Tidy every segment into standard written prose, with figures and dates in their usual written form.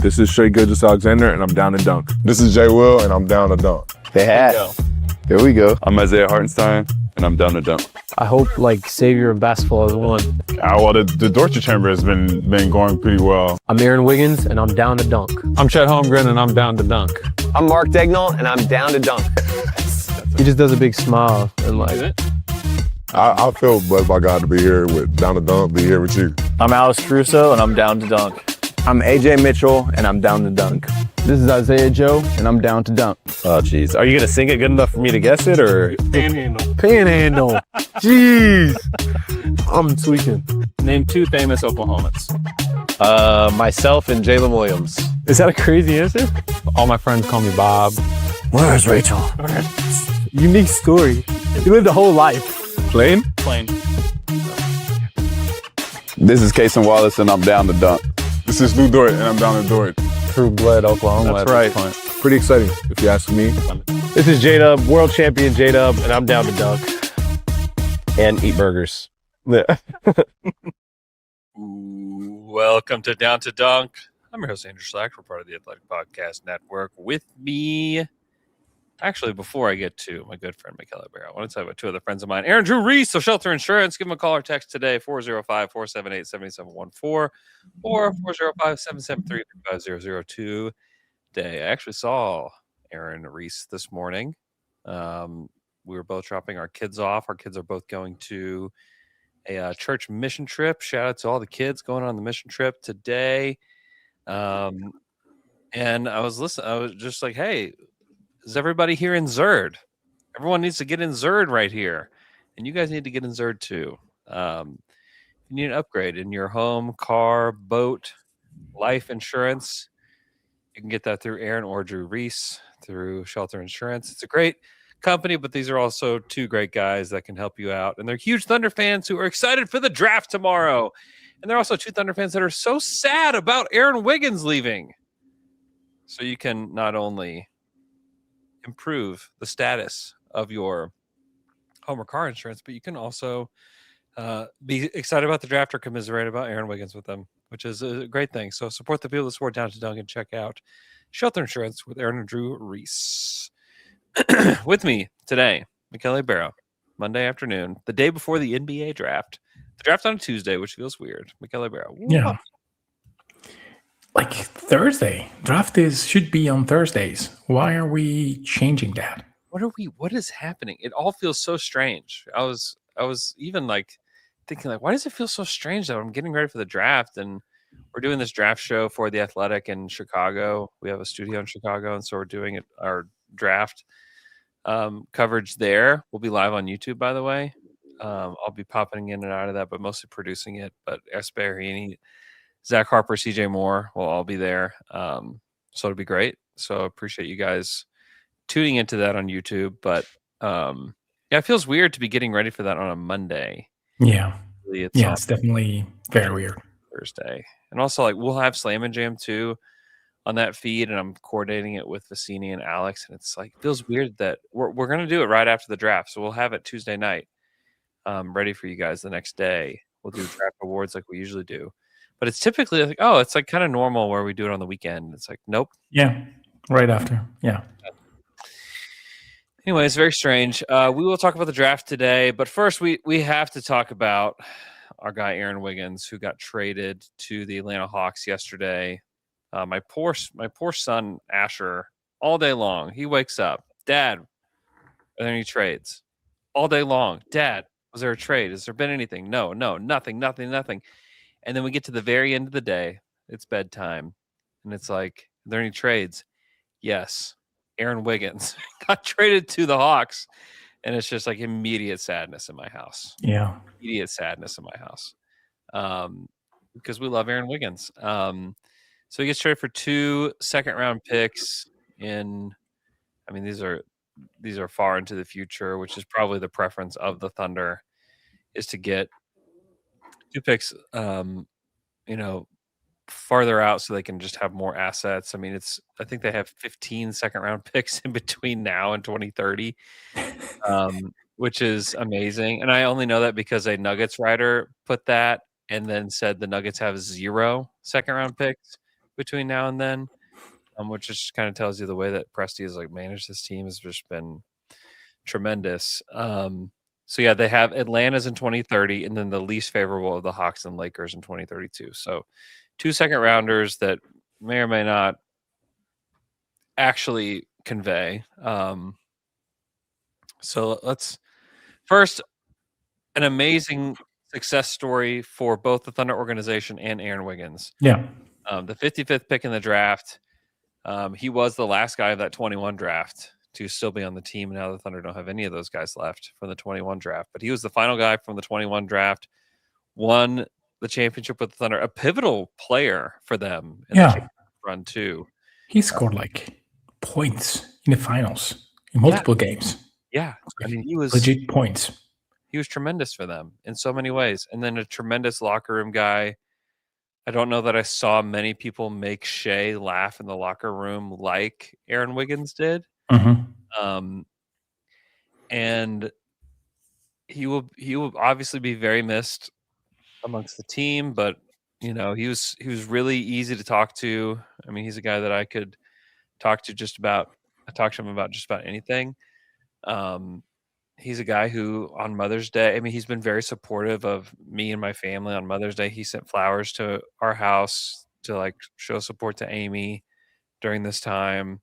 This is Shea Gilgeous-Alexander, and I'm down to dunk. This is Jay Will, and I'm down to dunk. They had. There we go. I'm Isaiah Hartenstein, and I'm down to dunk. I hope savior of basketball has won. Well, the Dortcher Chamber has been going pretty well. I'm Aaron Wiggins, and I'm down to dunk. I'm Chet Holmgren, and I'm down to dunk. I'm Mark Dagnall, and I'm down to dunk. He just does a big smile and I feel blessed by God to be here with down to dunk, be here with you. I'm Alex Caruso, and I'm down to dunk. I'm AJ Mitchell, and I'm down to dunk. This is Isaiah Joe, and I'm down to dunk. Oh, jeez. Are you going to sing it good enough for me to guess it, or? Panhandle. Jeez. I'm tweaking. Name 2 famous Oklahomans. Myself and Jalen Williams. Is that a crazy answer? All my friends call me Bob. Where's Rachel? Unique story. You lived a whole life. Plain. This is Kason Wallace, and I'm down to dunk. This is Lou Dort, and I'm down to Dort. True blood Oklahoma. That's right. Pretty exciting, if you ask me. This is J-Dub, world champion J-Dub, and I'm down to dunk. And eat burgers. Welcome to Down to Dunk. I'm your host, Andrew Schlecht. We're part of the Athletic Podcast Network. With me, actually, before I get to my good friend, Michele Berra, I want to talk about 2 other friends of mine. Aaron Drew Reese of Shelter Insurance. Give him a call or text today, 405-478-7714 or 405-773-3500 today. I actually saw Aaron Reese this morning. We were both dropping our kids off. Our kids are both going to a church mission trip. Shout out to all the kids going on the mission trip today. And I was listening. I was just like, hey, is everybody here in Zerd? Everyone needs to get in Zerd right here. And you guys need to get in Zerd too. You need an upgrade in your home, car, boat, life insurance. You can get that through Aaron or Drew Reese through Shelter Insurance. It's a great company, but these are also 2 great guys that can help you out. And they're huge Thunder fans who are excited for the draft tomorrow. And they're also 2 Thunder fans that are so sad about Aaron Wiggins leaving. So you can not only improve the status of your home or car insurance, but you can also be excited about the draft or commiserate about Aaron Wiggins with them, which is a great thing. So support the people that support Down to Dunk and check out Shelter Insurance with Aaron and Drew Reese. With me today, Michele Berra, Monday afternoon, the day before the NBA draft. The draft on a Tuesday, which feels weird. Michele Berra. Yeah. Like Thursday. Draft should be on Thursdays. Why are we changing that? What is happening? It all feels so strange. I was even thinking why does it feel so strange that I'm getting ready for the draft and we're doing this draft show for the Athletic in Chicago. We have a studio in Chicago, and so we're doing our draft coverage there. We'll be live on YouTube, by the way. I'll be popping in and out of that, but mostly producing it. But Esparrini, Zach Harper, CJ Moore will all be there. So it'll be great. So I appreciate you guys tuning into that on YouTube. But it feels weird to be getting ready for that on a Monday. Yeah. It's definitely very weird. Thursday. And also we'll have Slam and Jam too on that feed, and I'm coordinating it with Vicini and Alex. And it's it feels weird that we're going to do it right after the draft. So we'll have it Tuesday night ready for you guys the next day. We'll do draft awards like we usually do. But it's typically it's kind of normal where we do it on the weekend. It's nope. Yeah, right after. Yeah. Anyway, it's very strange. We will talk about the draft today, but first we have to talk about our guy Aaron Wiggins, who got traded to the Atlanta Hawks yesterday. My poor son Asher, all day long, he wakes up, Dad, are there any trades? All day long, Dad, was there a trade? Has there been anything? No, nothing. And then we get to the very end of the day. It's bedtime. And it's are there any trades? Yes. Aaron Wiggins got traded to the Hawks. And it's just immediate sadness in my house. Yeah. Immediate sadness in my house. Because we love Aaron Wiggins. So he gets traded for 2 second-round picks these are far into the future, which is probably the preference of the Thunder, is to get 2 picks, farther out so they can just have more assets. I think they have 15 second-round picks in between now and 2030, which is amazing. And I only know that because a Nuggets writer put that and then said the Nuggets have 0 second-round picks, between now and then, which just kind of tells you the way that Presti has like managed this team has just been tremendous. So yeah, they have Atlanta's in 2030, and then the least favorable of the Hawks and Lakers in 2032. So 2 second rounders that may or may not actually convey. So let's first, an amazing success story for both the Thunder organization and Aaron Wiggins. Yeah. The 55th pick in the draft. He was the last guy of that 21 draft to still be on the team. Now the Thunder don't have any of those guys left from the 21 draft, but he was the final guy from the 21 draft, won the championship with the Thunder, a pivotal player for them in the run too. He scored like points in the finals in multiple games. Yeah. I mean, he was legit points. He was tremendous for them in so many ways. And then a tremendous locker room guy. I don't know that I saw many people make Shea laugh in the locker room like Aaron Wiggins did. And he will obviously be very missed amongst the team, but you know, he was really easy to talk to. I mean, he's a guy that I could talk to I talked to him about just about anything. He's a guy who on Mother's Day, I mean, he's been very supportive of me and my family on Mother's Day. He sent flowers to our house to like show support to Amy during this time.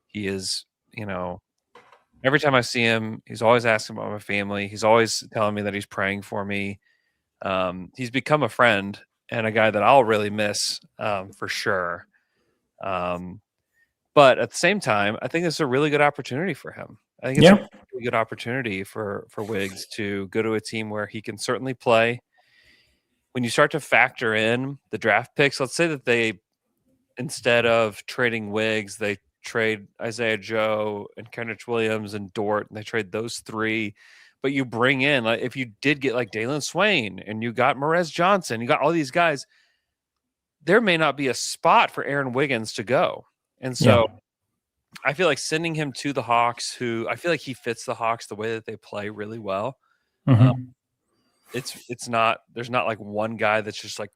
He is, you know, every time I see him, he's always asking about my family. He's always telling me that he's praying for me. He's become a friend and a guy that I'll really miss for sure. But at the same time, I think it's a really good opportunity for him. I think it's a really good opportunity for Wiggs to go to a team where he can certainly play. When you start to factor in the draft picks, let's say that they, instead of trading Wiggs, they trade Isaiah Joe and Kenrich Williams and Dort, and they trade those three. But you bring in, like, if you did get like Dalen Swain and you got Morez Johnson, you got all these guys, there may not be a spot for Aaron Wiggins to go. And so I feel like sending him to the Hawks, who I feel like he fits the Hawks the way that they play really well. It's not, there's not like one guy that's just like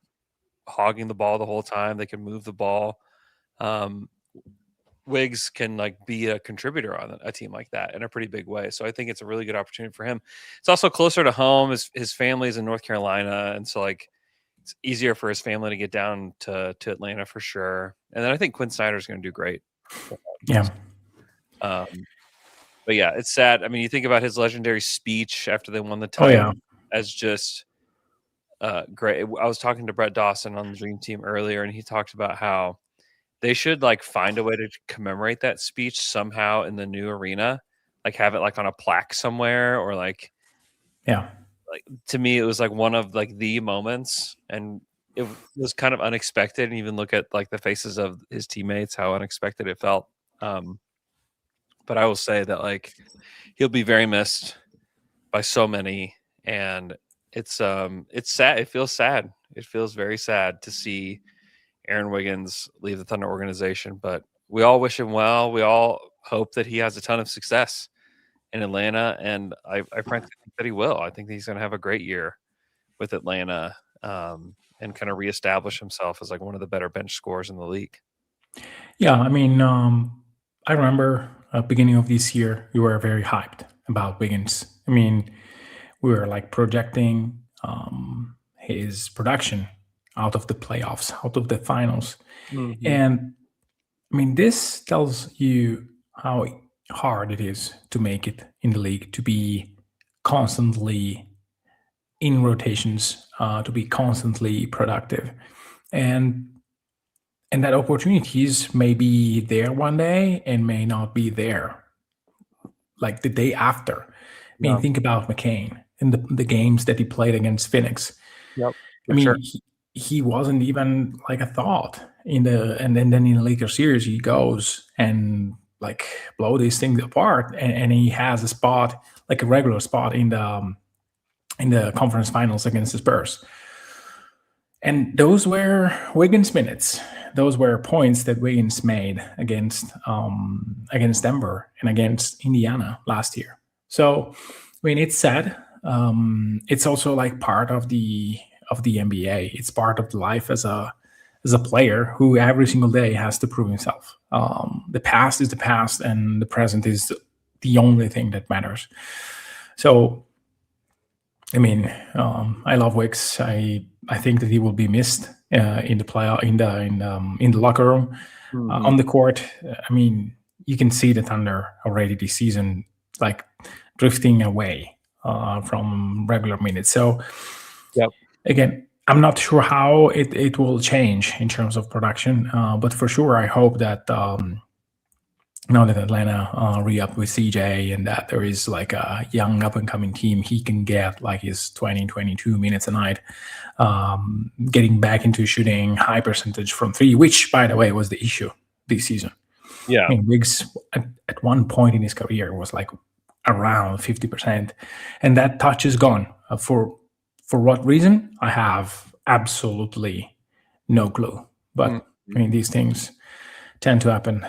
hogging the ball the whole time. They can move the ball. Wiggs can like be a contributor on a team like that in a pretty big way. So I think it's a really good opportunity for him. It's also closer to home. His family's in North Carolina. And so like it's easier for his family to get down to Atlanta for sure. And then I think Quinn Snyder's going to do great. But yeah, it's sad. I mean, you think about his legendary speech after they won the title as just great. I was talking to Brett Dawson on the Dream Team earlier, and he talked about how they should like find a way to commemorate that speech somehow in the new arena, like have it like on a plaque somewhere, or like, like to me, it was like one of like the moments, and it was kind of unexpected. And even look at like the faces of his teammates, how unexpected it felt. But I will say that like he'll be very missed by so many, and it's sad. It feels sad. It feels very sad to see Aaron Wiggins leave the Thunder organization, but we all wish him well. We all hope that he has a ton of success in Atlanta, and I frankly think that he will. I think that he's going to have a great year with Atlanta, and kind of reestablish himself as like one of the better bench scorers in the league. Yeah, I mean, I remember beginning of this year, we were very hyped about Wiggins. I mean, we were like projecting his production out of the playoffs, out of the finals. And I mean, this tells you how hard it is to make it in the league, to be constantly in rotations, to be constantly productive. And that opportunities may be there one day and may not be there like the day after. I mean, think about McCain in the games that he played against Phoenix. I mean, he wasn't even like a thought and then in the Lakers series, he goes and like blow these things apart, and he has a spot, like a regular spot in the conference finals against the Spurs. And those were Wiggins minutes. Those were points that Wiggins made against Denver and against Indiana last year. So, I mean, it's sad. It's also like part of the NBA. It's part of life as a as a player who every single day has to prove himself. The past is the past, and the present is the only thing that matters. So, I mean, I love Wicks. I think that he will be missed in the playoff, in the locker room, on the court. I mean, you can see the Thunder already this season, like drifting away from regular minutes. So, again, I'm not sure how it will change in terms of production, but for sure, I hope that now that Atlanta re-up with CJ and that there is like a young up-and-coming team, he can get like his 20, 22 minutes a night, getting back into shooting high percentage from three, which, by the way, was the issue this season. Yeah. I mean, Wiggs at one point in his career was like around 50%, and that touch is gone. For what reason? I have absolutely no clue. But I mean, these things tend to happen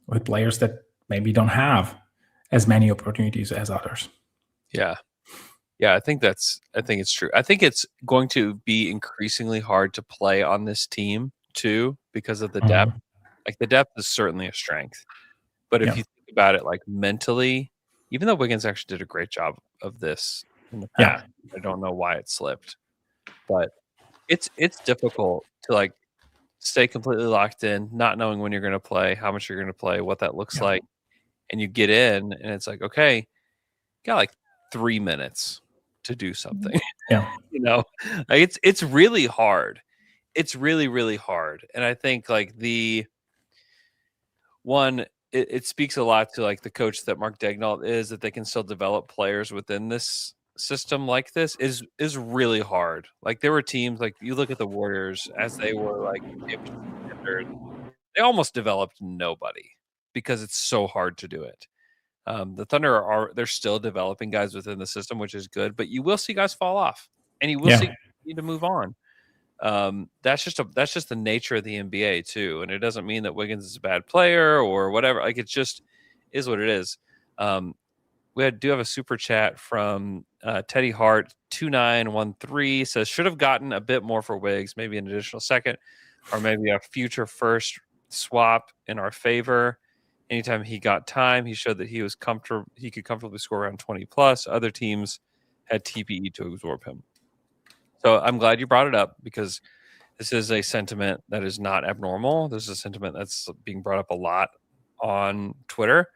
with players that maybe don't have as many opportunities as others. Yeah. I think it's true. I think it's going to be increasingly hard to play on this team too because of the depth. Like the depth is certainly a strength, but if you think about it, like mentally, even though Wiggins actually did a great job of this in the past, I don't know why it slipped, but it's difficult to like stay completely locked in, not knowing when you're going to play, how much you're going to play, what that looks like, and you get in, and it's like, okay, you got like 3 minutes to do something. You know, like it's really hard. It's really, really hard, and I think like it speaks a lot to like the coach that Mark Daigneault is, that they can still develop players within this system like this is really hard. Like there were teams, like you look at the Warriors as they were like they almost developed nobody because it's so hard to do it. The Thunder they're still developing guys within the system, which is good, but you will see guys fall off and you will see guys need to move on. That's just the nature of the NBA too, and it doesn't mean that Wiggins is a bad player or whatever. Like it just is what it is. We do have a super chat from Teddy Hart 2913 says should have gotten a bit more for Wiggs, maybe an additional second, or maybe a future first swap in our favor. Anytime he got time, he showed that he was comfortable. He could comfortably score around 20 plus. Other teams had TPE to absorb him. So I'm glad you brought it up because this is a sentiment that is not abnormal. This is a sentiment that's being brought up a lot on Twitter.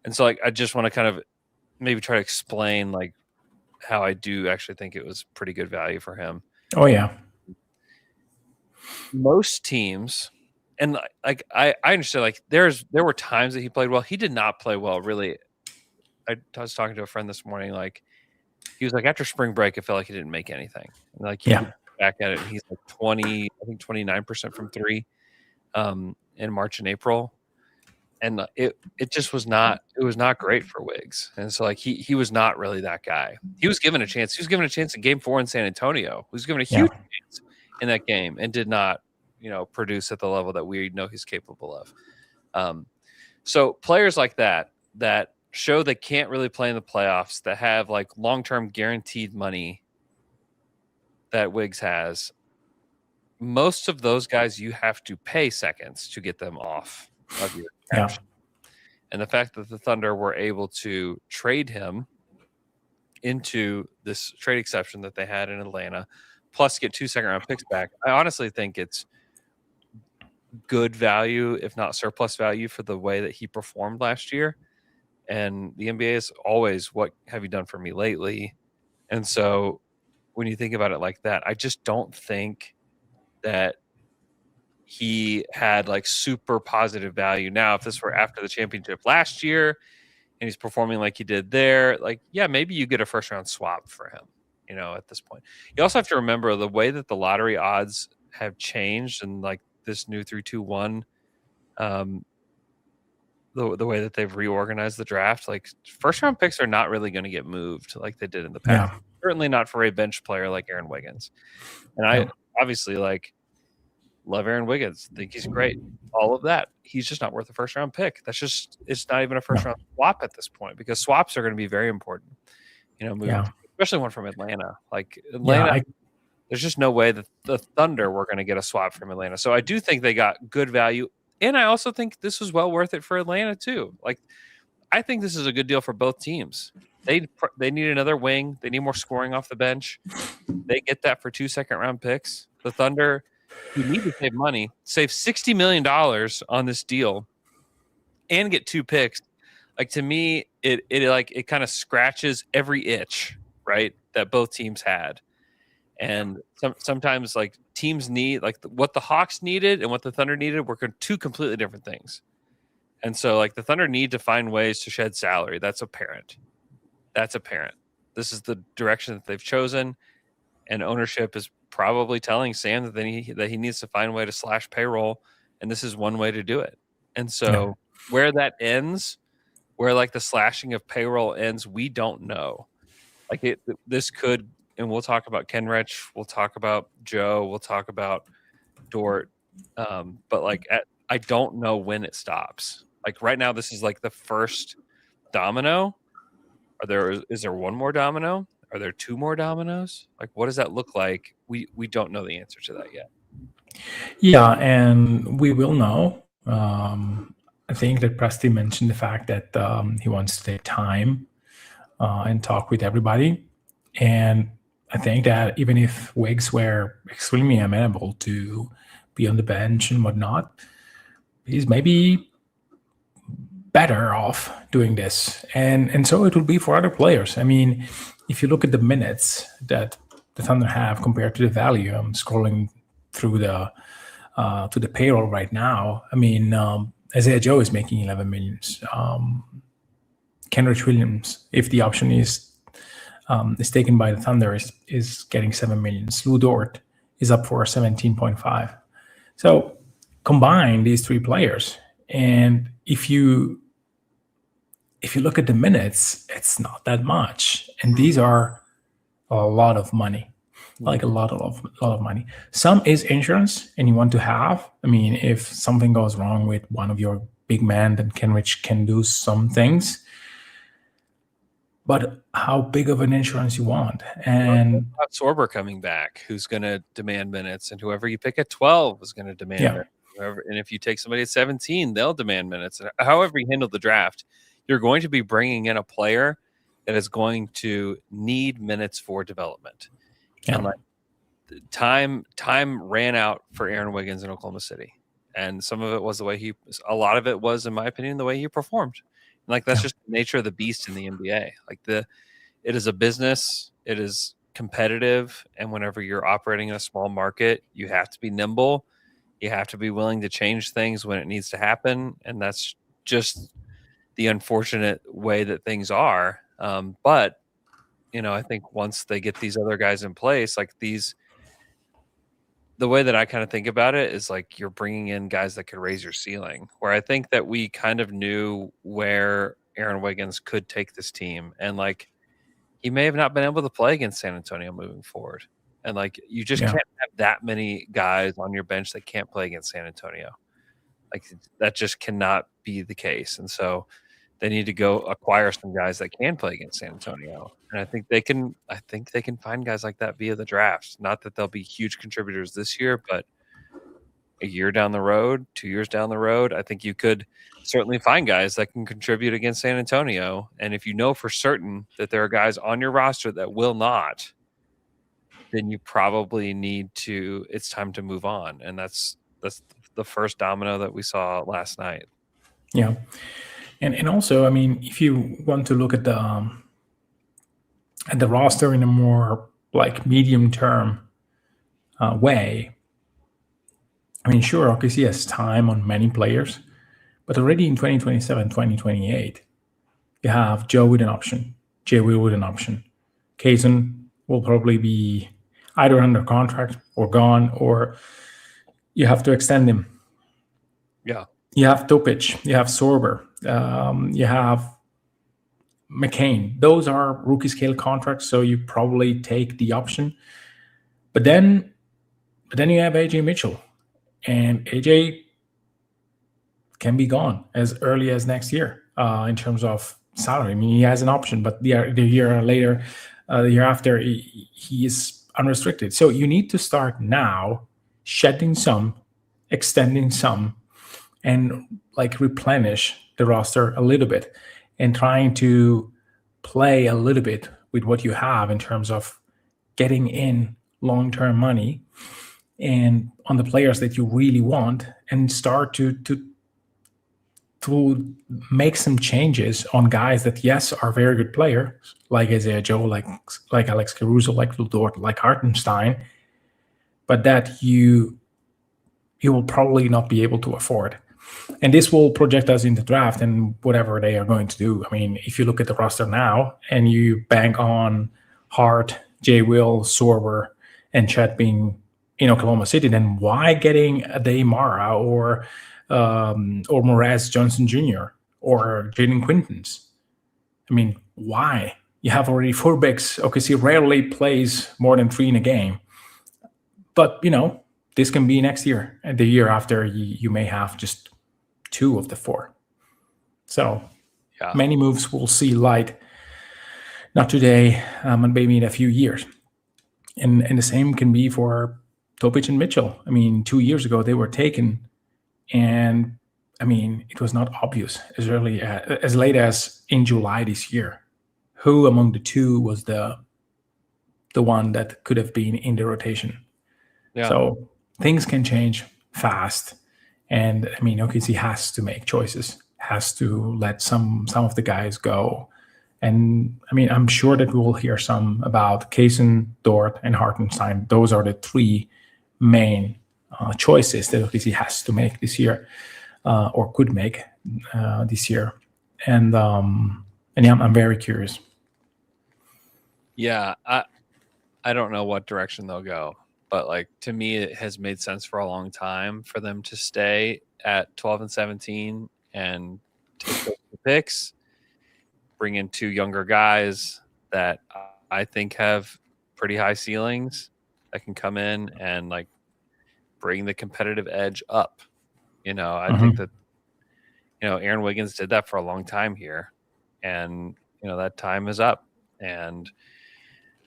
And so like I just want to kind of maybe try to explain like how I do actually think it was pretty good value for him. Oh yeah. Most teams, and like I understand like there were times that he played well. He did not play well really. I was talking to a friend this morning, like he was like after spring break, it felt like he didn't make anything. And like he looked back at it, and he's like 29% from three in March and April. And it just was not great for Wiggs. And so like he was not really that guy. He was given a chance. He was given a chance in game 4 in San Antonio. He was given a huge chance in that game and did not, produce at the level that we know he's capable of. So players like that show they can't really play in the playoffs, that have like long-term guaranteed money that Wiggs has. Most of those guys you have to pay seconds to get them off of your caption. And the fact that the Thunder were able to trade him into this trade exception that they had in Atlanta, plus get 2 second-round picks back, I honestly think it's good value, if not surplus value, for the way that he performed last year. And the NBA is always, what have you done for me lately? And so when you think about it like that, I just don't think that he had like super positive value. Now, if this were after the championship last year and he's performing like he did there, like, yeah, maybe you get a first round swap for him, at this point. You also have to remember the way that the lottery odds have changed, and like this new 3-2-1, the way that they've reorganized the draft, like first round picks are not really going to get moved like they did in the past. Certainly not for a bench player like Aaron Wiggins. And I obviously like love Aaron Wiggins, think he's great, all of that. He's just not worth a first round pick. It's not even a first round swap at this point, because swaps are going to be very important, especially one from Atlanta. Like Atlanta, There's just no way that the Thunder were going to get a swap from Atlanta. So I do think they got good value. And I also think this was well worth it for Atlanta too. Like, I think this is a good deal for both teams. They need another wing. They need more scoring off the bench. They get that for 2 second-round picks. The Thunder, who need to save money, save $60 million on this deal and get 2 picks. Like, to me, it kind of scratches every itch, right, that both teams had. And sometimes, like, teams need, like, what the Hawks needed and what the Thunder needed were 2 completely different things. And so, like, the Thunder need to find ways to shed salary. That's apparent. This is the direction that they've chosen, and ownership is probably telling Sam that he needs to find a way to slash payroll, and this is one way to do it. And so where that ends, where, like, the slashing of payroll ends, we don't know. Like, this could, and we'll talk about Kenrich, we'll talk about Joe, we'll talk about Dort, but, like, I don't know when it stops. Like, right now, this is like the first domino. Is there one more domino? Are there 2 more dominoes? Like, what does that look like? We don't know the answer to that yet. Yeah, and we will know. I think that Presti mentioned the fact that he wants to take time and talk with everybody. And I think that even if Wiggs were extremely amenable to be on the bench and whatnot, he's maybe better off doing this. And so it will be for other players. I mean, if you look at the minutes that the Thunder have compared to the value, I'm scrolling through the to the payroll right now. I mean, Isaiah Joe is making 11 million. Kenrich Williams, if the option is taken by the Thunder, is getting 7 million. Lou Dort is up for 17.5. So combine these 3 players, and if you look at the minutes, it's not that much, and these are a lot of money, like a lot of money. Some is insurance, and you want to have. I mean, if something goes wrong with one of your big men, then Kenrich can do some things. But how big of an insurance you want? And Sorber coming back, who's going to demand minutes, and whoever you pick at 12 is going to demand minutes. And if you take somebody at 17, they'll demand minutes. And however you handle the draft, you're going to be bringing in a player that is going to need minutes for development. And, like, time ran out for Aaron Wiggins in Oklahoma City, and some of it was a lot of it was, in my opinion, the way he performed. And, like, that's just the nature of the beast in the NBA. Like, it is a business, it is competitive, and whenever you're operating in a small market, you have to be nimble. You have to be willing to change things when it needs to happen, and that's just the unfortunate way that things are. But, you know, I think once they get these other guys in place, like the way that I kind of think about it is, like, you're bringing in guys that could raise your ceiling, where I think that we kind of knew where Aaron Wiggins could take this team. And, like, he may have not been able to play against San Antonio moving forward. And, like, you just can't have that many guys on your bench that can't play against San Antonio. Like, that just cannot be the case. And so they need to go acquire some guys that can play against San Antonio. And I think they can find guys like that via the draft. Not that they'll be huge contributors this year, but a year down the road, 2 years down the road, I think you could certainly find guys that can contribute against San Antonio. And if you know for certain that there are guys on your roster that will not, then you probably it's time to move on. And that's the first domino that we saw last night. Yeah. And also, I mean, if you want to look at the roster in a more, like, medium term way, I mean, sure, OKC has time on many players, but already in 2027, 2028, you have Joe with an option, Jay Will with an option. Kazan will probably be either under contract or gone, or you have to extend him. Yeah. You have Topic, you have Sorber, you have McCain. Those are rookie scale contracts, so you probably take the option. But then you have AJ Mitchell, and AJ can be gone as early as next year in terms of salary. I mean, he has an option, but the year later, the year after, he is unrestricted. So you need to start now, shedding some, extending some, and like replenish the roster a little bit, and trying to play a little bit with what you have in terms of getting in long-term money and on the players that you really want, and start to make some changes on guys that, yes, are very good players, like Isaiah Joe, like Alex Caruso, like Lou Dort, like Hartenstein, but that you will probably not be able to afford. And this will project us in the draft and whatever they are going to do. I mean, if you look at the roster now and you bank on Hart, Jay Will, Sorber, and Chet being in Oklahoma City, then why getting a Mara or Moraz Johnson Jr. or Jaden Quintons? I mean, why? You have already 4 bigs. OKC rarely plays more than 3 in a game. But, this can be next year. And the year after, you may have just 2 of the 4. So many moves will see light, not today, but maybe in a few years. And the same can be for Topic and Mitchell. I mean, 2 years ago, they were taken. And I mean, it was not obvious as late as in July this year, who among the 2 was the one that could have been in the rotation. Yeah. So things can change fast, and I mean, OKC has to make choices, has to let some of the guys go, and I mean, I'm sure that we will hear some about Kaysen, Dort, and Hartenstein. Those are the 3 main choices that OKC has to make this year, or could make this year, and yeah, I'm very curious. Yeah, I don't know what direction they'll go, but like to me, it has made sense for a long time for them to stay at 12 and 17 and take those picks, bring in 2 younger guys that I think have pretty high ceilings that can come in and like bring the competitive edge up. I think that, Aaron Wiggins did that for a long time here, and, that time is up. And,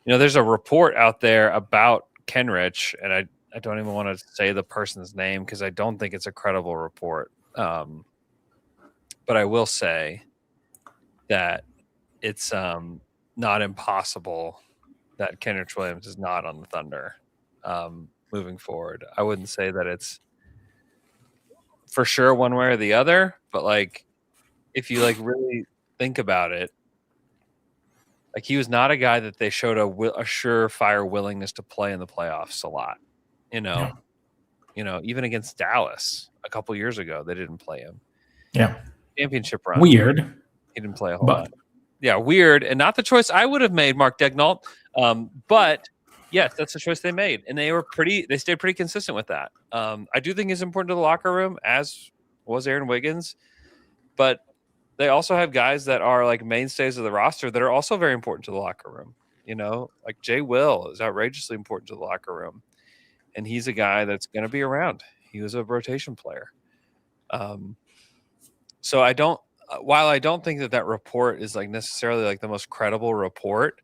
there's a report out there about Kenrich, and I don't even want to say the person's name because I don't think it's a credible report. But I will say that it's not impossible that Kenrich Williams is not on the Thunder moving forward. I wouldn't say that it's for sure one way or the other, but like if you like really think about it, like he was not a guy that they showed a surefire willingness to play in the playoffs a lot. Even against Dallas a couple years ago, they didn't play him. Yeah. Championship run. Weird. He didn't play a whole lot. Yeah, weird, and not the choice I would have made, Mark Degnault. But yes, that's the choice they made, and they stayed pretty consistent with that. I do think it's important to the locker room, as was Aaron Wiggins, but they also have guys that are like mainstays of the roster that are also very important to the locker room. Like Jay Will is outrageously important to the locker room, and he's a guy that's going to be around. He was a rotation player. So while I don't think that report is like necessarily like the most credible report,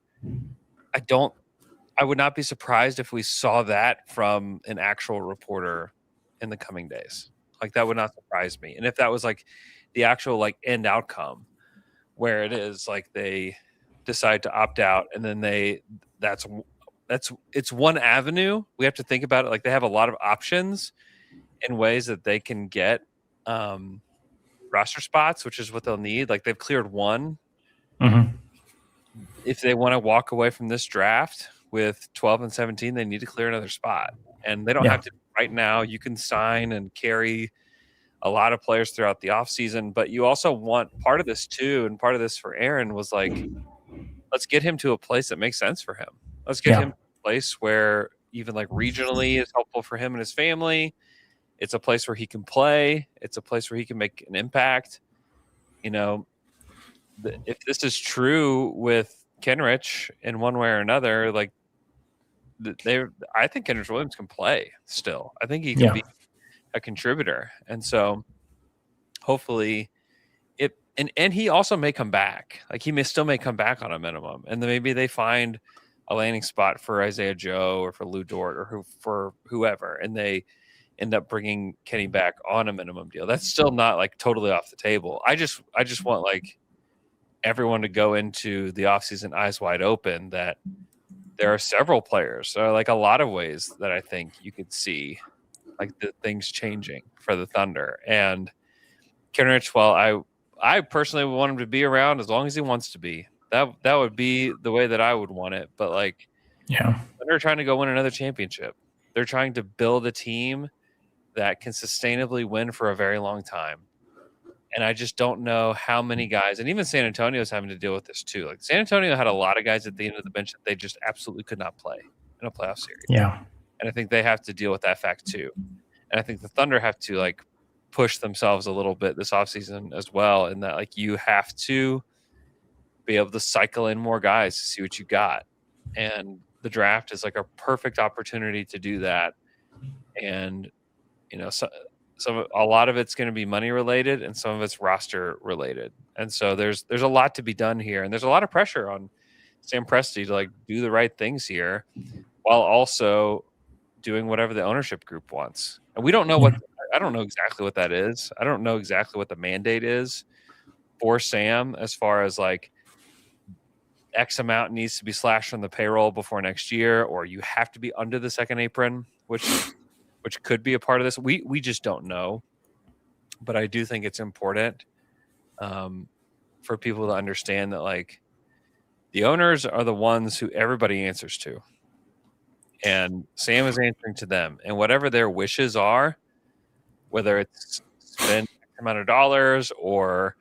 I would not be surprised if we saw that from an actual reporter in the coming days. Like that would not surprise me. And if that was like the actual like end outcome, where it is like they decide to opt out, and then it's one avenue. We have to think about it like they have a lot of options in ways that they can get roster spots, which is what they'll need. Like they've cleared 1. Mm-hmm. If they want to walk away from this draft with 12 and 17, they need to clear another spot, and they don't have to right now. You can sign and carry a lot of players throughout the offseason, but you also want part of this too. And part of this for Aaron was like, let's get him to a place that makes sense for him. Let's get him to a place where even like regionally is helpful for him and his family. It's a place where he can play. It's a place where he can make an impact. If this is true with Kenrich in one way or another, like I think Kenrich Williams can play still. I think he can be a contributor. And so hopefully and he also may come back. Like he may come back on a minimum. And then maybe they find a landing spot for Isaiah Joe or for Lou Dort or for whoever, and they end up bringing Kenny back on a minimum deal. That's still not like totally off the table. I just want like everyone to go into the offseason eyes wide open that there are several players. There are like a lot of ways that I think you could see like the things changing for the Thunder. And Kenrich, well, I personally would want him to be around as long as he wants to be. That would be the way that I would want it. But like, Yeah. they're trying to go win another championship. They're trying to build a team that can sustainably win for a very long time. And I just don't know how many guys, and even San Antonio is having to deal with this too. Like San Antonio had a lot of guys at the end of the bench that they just absolutely could not play in a playoff series. Yeah. And I think they have to deal with that fact too. And I think the Thunder have to like push themselves a little bit this offseason as well. In that like you have to be able to cycle in more guys to see what you got. And the draft is like a perfect opportunity to do that. And, you know, a lot of it's going to be money related and some of it's roster related. And so there's a lot to be done here. And there's a lot of pressure on Sam Presti to like do the right things here while also doing whatever the ownership group wants. And we don't know I don't know exactly what that is. I don't know exactly what the mandate is for Sam as far as like X amount needs to be slashed from the payroll before next year, or you have to be under the second apron, which could be a part of this. We just don't know. But I do think it's important for people to understand that like the owners are the ones who everybody answers to. And Sam is answering to them. And whatever their wishes are, whether it's spend X amount of dollars or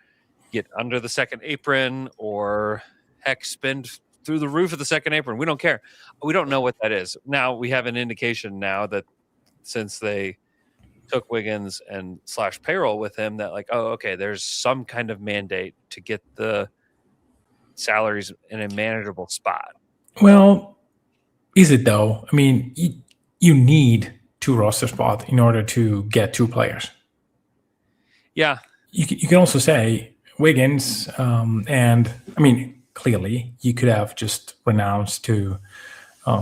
get under the second apron or heck, spend through the roof of the second apron. We don't care. We don't know what that is. Now we have an indication now that since they took Wiggins and slash payroll with him that like, oh, okay, there's some kind of mandate to get the salaries in a manageable spot. Well, is it though? I mean, you need 2 roster spots in order to get 2 players. Yeah. You can also say Wiggins, and I mean, clearly you could have just renounced to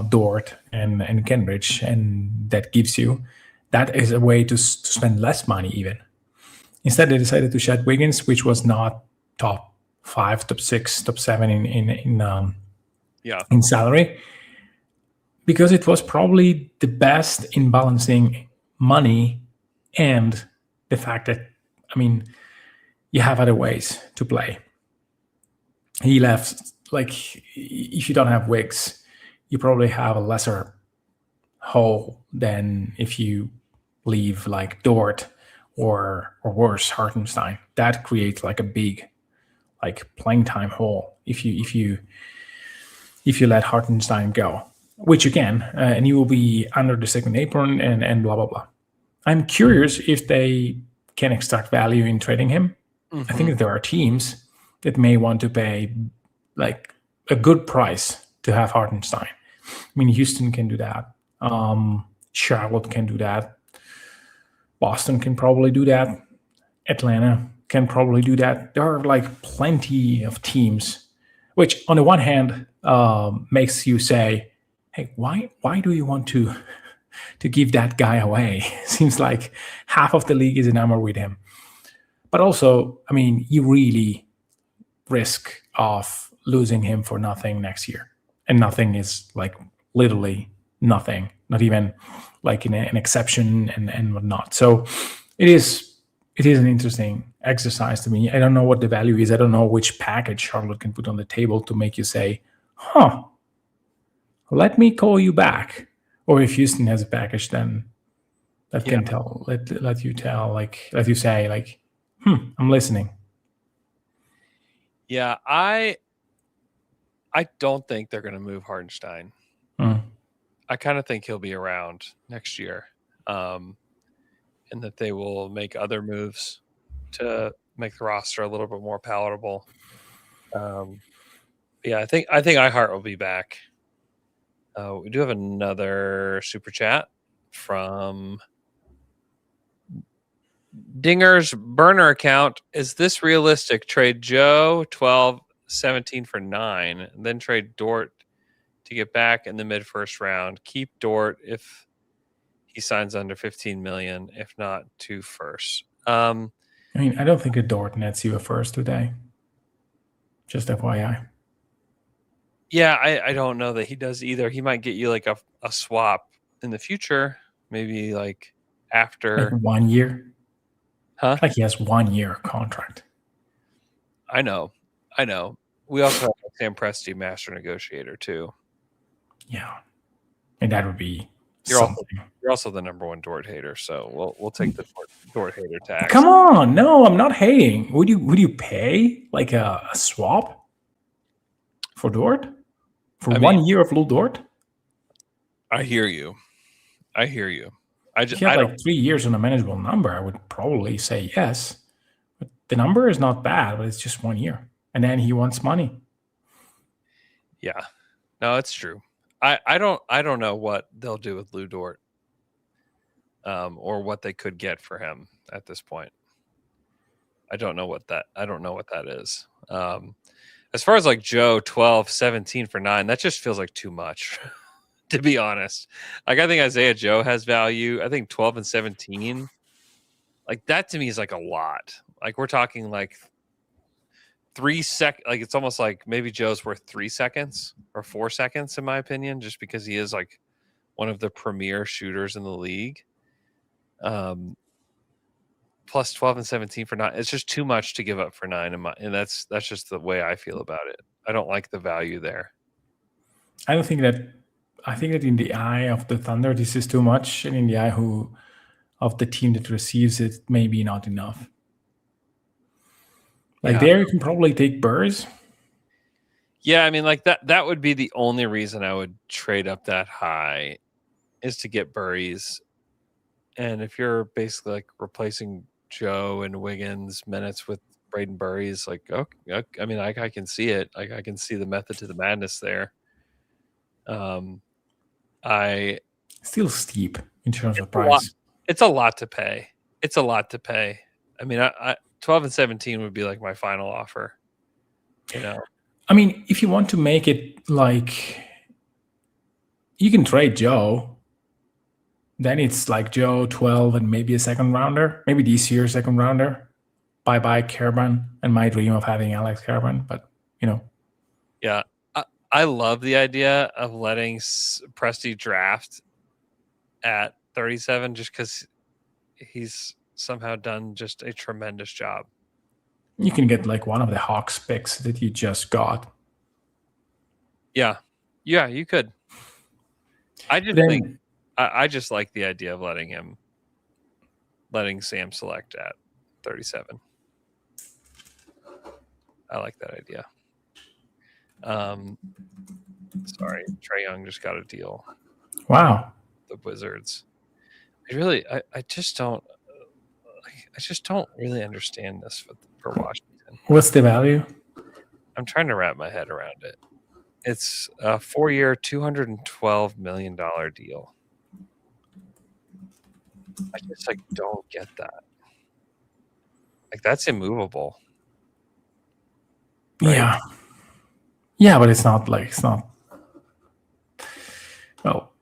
Dort and Kenrich, and that is a way to spend less money even. Instead, they decided to shed Wiggins, which was not top 5, top 6, top 7 in salary, because it was probably the best in balancing money and the fact that, I mean, you have other ways to play. He left, like, if you don't have Wiggs, you probably have a lesser hole than if you leave like Dort or worse, Hartenstein. That creates like a big like playing time hole if you let Hartenstein go, which you can, and you will be under the second apron and blah blah blah. I'm curious if they can extract value in trading him. Mm-hmm. I think that there are teams that may want to pay like a good price to have Hartenstein. I mean, Houston can do that. Charlotte can do that. Boston can probably do that. Atlanta can probably do that. There are like plenty of teams, which on the one hand makes you say, hey, why do you want to give that guy away? Seems like half of the league is enamored with him. But also, I mean, you really risk of losing him for nothing next year. And nothing is like literally nothing, not even like an exception and whatnot. So it is an interesting exercise to me. I don't know what the value is. I don't know which package Charlotte can put on the table to make you say, let me call you back. Or if Houston has a package, then that can let you say like, I'm listening. Yeah, I don't think they're going to move Hartenstein. I kind of think he'll be around next year, and that they will make other moves to make the roster a little bit more palatable. Yeah, I think iHeart will be back. We do have another super chat from Dinger's burner account. Is this realistic? Trade Joe 12-17 for 9, and then trade Dort to get back in the mid first round. Keep Dort if he signs under 15 million. If not, 2 firsts. I mean, I don't think a Dort nets you a first today. Just FYI. Yeah, I don't know that he does either. He might get you like a swap in the future, maybe like after Like 1 year. Huh? Like he has 1 year contract. I know. We also have Sam Presti, master negotiator, too. Yeah. And that would be You're something. also the number one Dort hater, so we'll take the Dort hater tax. Come on, no, I'm not hating. Would you pay like a swap for Dort? For 1 year of Lou Dort? I hear you. If you had like 3 years on a manageable number, I would probably say yes. But the number is not bad, but it's just 1 year. And then he wants money. Yeah. No, it's true. I don't know what they'll do with Lou Dort. Or what they could get for him at this point. I don't know what that is. As far as like Joe 12, 17 for 9, that just feels like too much. To be honest, like I think Isaiah Joe has value. I think 12 and 17, like that to me is like a lot. Like we're talking like 3 seconds. Like it's almost like maybe Joe's worth 3 seconds or 4 seconds in my opinion, just because he is like one of the premier shooters in the league. Plus 12 and 17 for 9. It's just too much to give up for 9, and that's just the way I feel about it. I don't like the value there. I think that in the eye of the Thunder, this is too much, and in the eye of the team that receives it, maybe not enough. Like there, you can probably take Burrs. Yeah, I mean, like that would be the only reason I would trade up that high, is to get Burries. And if you're basically like replacing Joe and Wiggins minutes with Braden Burries, like okay, I mean, I can see it. Like I can see the method to the madness there. I still steep in terms of price. It's a lot to pay. I mean, I 12 and 17 would be like my final offer. You know, I mean, if you want to make it like you can trade Joe, then it's like Joe 12 and maybe a second rounder, maybe this year second rounder. Bye Kerban, and my dream of having Alex Kerban, but you know. Yeah. I love the idea of letting Presti draft at 37 just because he's somehow done just a tremendous job. You can get like one of the Hawks picks that you just got. Yeah, you could. I just like the idea of letting Sam select at 37. I like that idea. Sorry, Trae Young just got a deal. Wow. The Wizards. I just don't really understand this for Washington. What's the value? I'm trying to wrap my head around it. It's a 4-year, $212 million deal. I just like don't get that. Like that's immovable. Right? Yeah, but it's not. Well,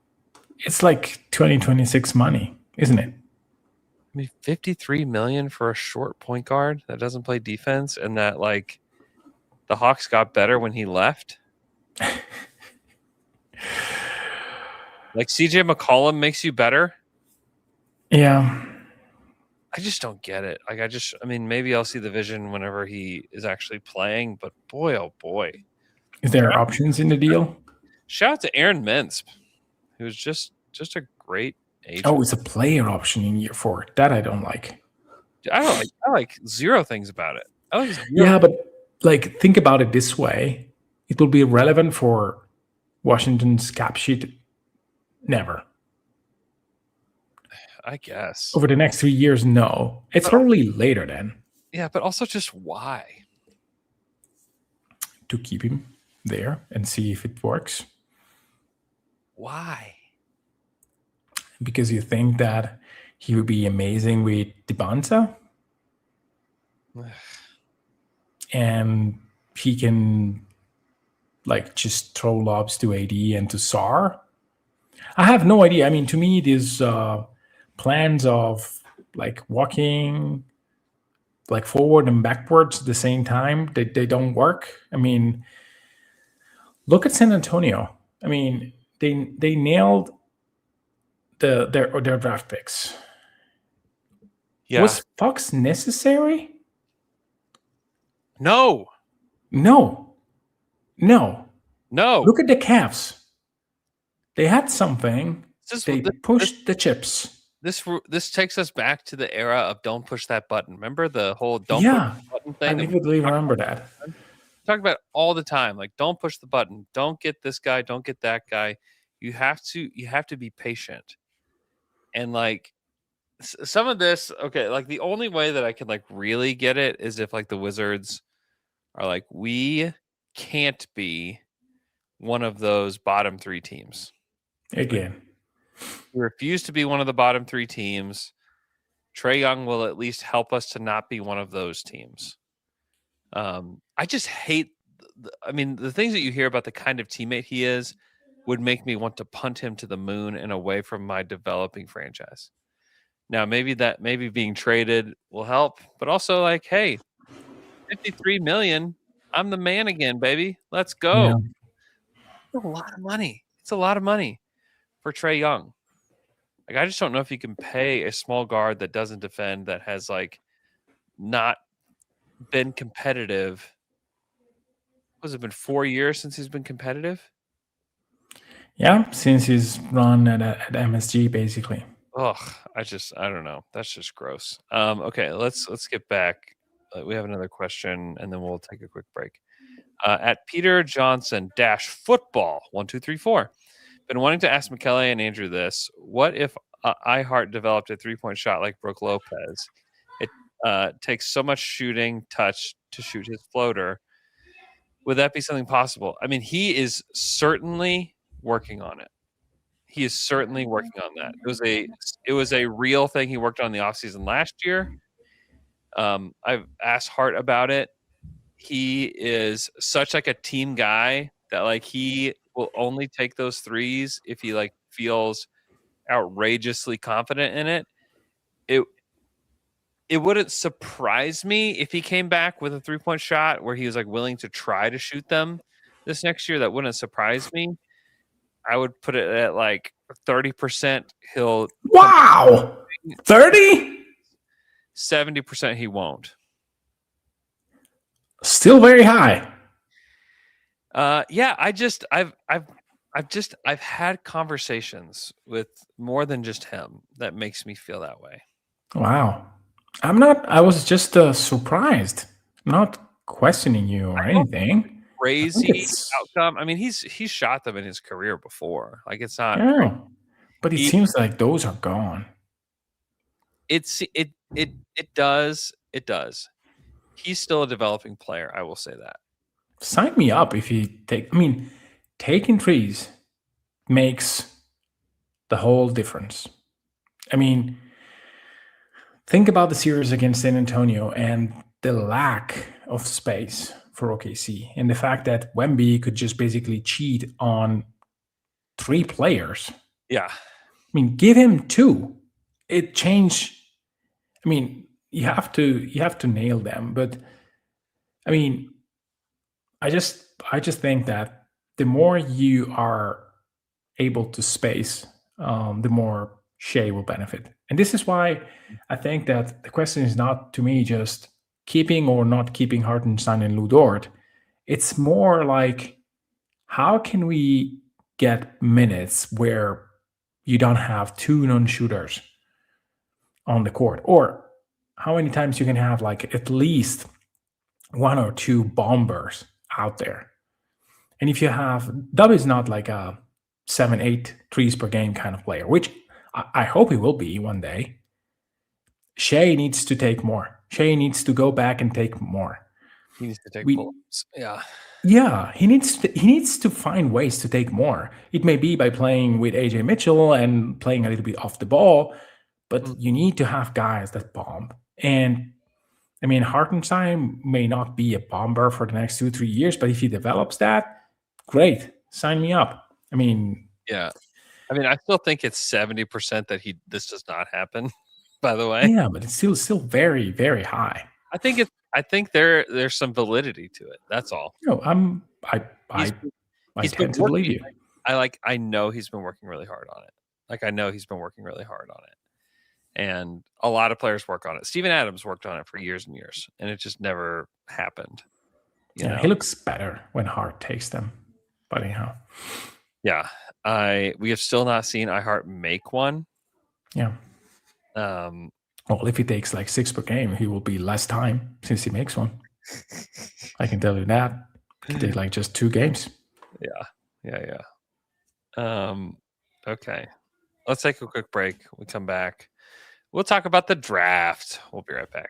it's like 2026 money, isn't it? I mean, $53 million for a short point guard that doesn't play defense, and that like the Hawks got better when he left. Like CJ McCollum makes you better. Yeah. I just don't get it. Like I mean, maybe I'll see the vision whenever he is actually playing, but boy, oh boy. Is there options in the deal? Shout out to Aaron Mintz, who's just a great agent. Oh, it's a player option in year 4. That I don't like. I like zero things about it. Yeah, but like think about it this way. It will be relevant for Washington's cap sheet. Never. I guess. Over the next 3 years, no. It's probably later then. Yeah, but also just why? To keep him there and see if it works. Why? Because you think that he would be amazing with Dibanta? And he can like just throw lobs to AD and to Sar? I have no idea. I mean, to me, these plans of like walking like forward and backwards at the same time, they don't work. I mean, look at San Antonio. I mean, they nailed their draft picks. Yeah. Was Fox necessary? No. No. No. Look at the Cavs. They had something. They pushed the chips. This takes us back to the era of don't push that button. Remember the whole don't Yeah, push the button I thing? vividly remember that. Talk about it all the time. Like, don't push the button. Don't get this guy. Don't get that guy. You have to be patient. And like some of this, okay, like the only way that I can like really get it is if like the Wizards are like, we can't be one of those bottom 3 teams. Again. We refuse to be one of the bottom 3 teams. Trae Young will at least help us to not be one of those teams. I just hate, I mean, the things that you hear about the kind of teammate he is would make me want to punt him to the moon and away from my developing franchise. Now, maybe being traded will help, but also like, hey, $53 million, I'm the man again, baby. Let's go. Yeah. It's a lot of money. It's a lot of money for Trae Young. Like, I just don't know if you can pay a small guard that doesn't defend, that has like not been competitive. Has it been 4 years since he's been competitive? Yeah, since he's run at MSG basically. Ugh, I don't know. That's just gross. Okay, let's get back. We have another question, and then we'll take a quick break. At Peter Johnson -football 1234. Been wanting to ask Michele and Andrew this: what if iHeart developed a 3-point shot like Brooke Lopez? It takes so much shooting touch to shoot his floater. Would that be something possible? I mean, he is certainly working on it. He is certainly working on that. It was a real thing he worked on in the offseason last year. I've asked Hart about it. He is such like a team guy that like he will only take those threes if he like feels outrageously confident in it. It wouldn't surprise me if he came back with a 3-point shot where he was like willing to try to shoot them this next year. That wouldn't surprise me. I would put it at like 30%. He'll 30? 70% he won't. Still very high. Yeah, I've had conversations with more than just him that makes me feel that way. Wow. I was just surprised. I'm not questioning you or anything. Crazy outcome. I mean, he's shot them in his career before. Like, it's not. Yeah, but it seems like those are gone. It does. He's still a developing player. I will say that. Sign me up if you take. I mean, taking threes makes the whole difference. I mean, think about the series against San Antonio and the lack of space for OKC, and the fact that Wemby could just basically cheat on 3 players. Yeah. I mean, give him 2. It changed. I mean, you have to nail them, but I mean, I just think that the more you are able to space, the more Shea will benefit. And this is why I think that the question is not, to me, just keeping or not keeping Hartenstein and Lu Dort. It's more like, how can we get minutes where you don't have 2 non-shooters on the court? Or how many times you can have like at least 1 or 2 bombers out there? And if you have, Dub is not like a 7-8 threes per game kind of player, which I hope he will be one day. Shea needs to take more. Shea needs to go back and take more. He needs to take pull-ups. Yeah. Yeah, he needs to find ways to take more. It may be by playing with AJ Mitchell and playing a little bit off the ball, but you need to have guys that bomb. And I mean, Hartenstein may not be a bomber for the next 2-3 years, but if he develops that, great. Sign me up. I mean, Yeah. I mean, I still think it's 70% that this does not happen, by the way. yeah, but it's still very, very high. I think there's some validity to it. That's all. No, I He's been tend to believe working. you. I know he's been working really hard on it. Like, I know he's been working really hard on it. And a lot of players work on it. Steven Adams worked on it for years and years, and it just never happened. You know? He looks better when Hart takes them. But anyhow. Yeah. We have still not seen iHeart make one. Yeah. Well, if he takes like 6 per game, he will be less time since he makes one. I can tell you that. He did like just 2 games. Yeah. Okay. Let's take a quick break. We come back. We'll talk about the draft. We'll be right back.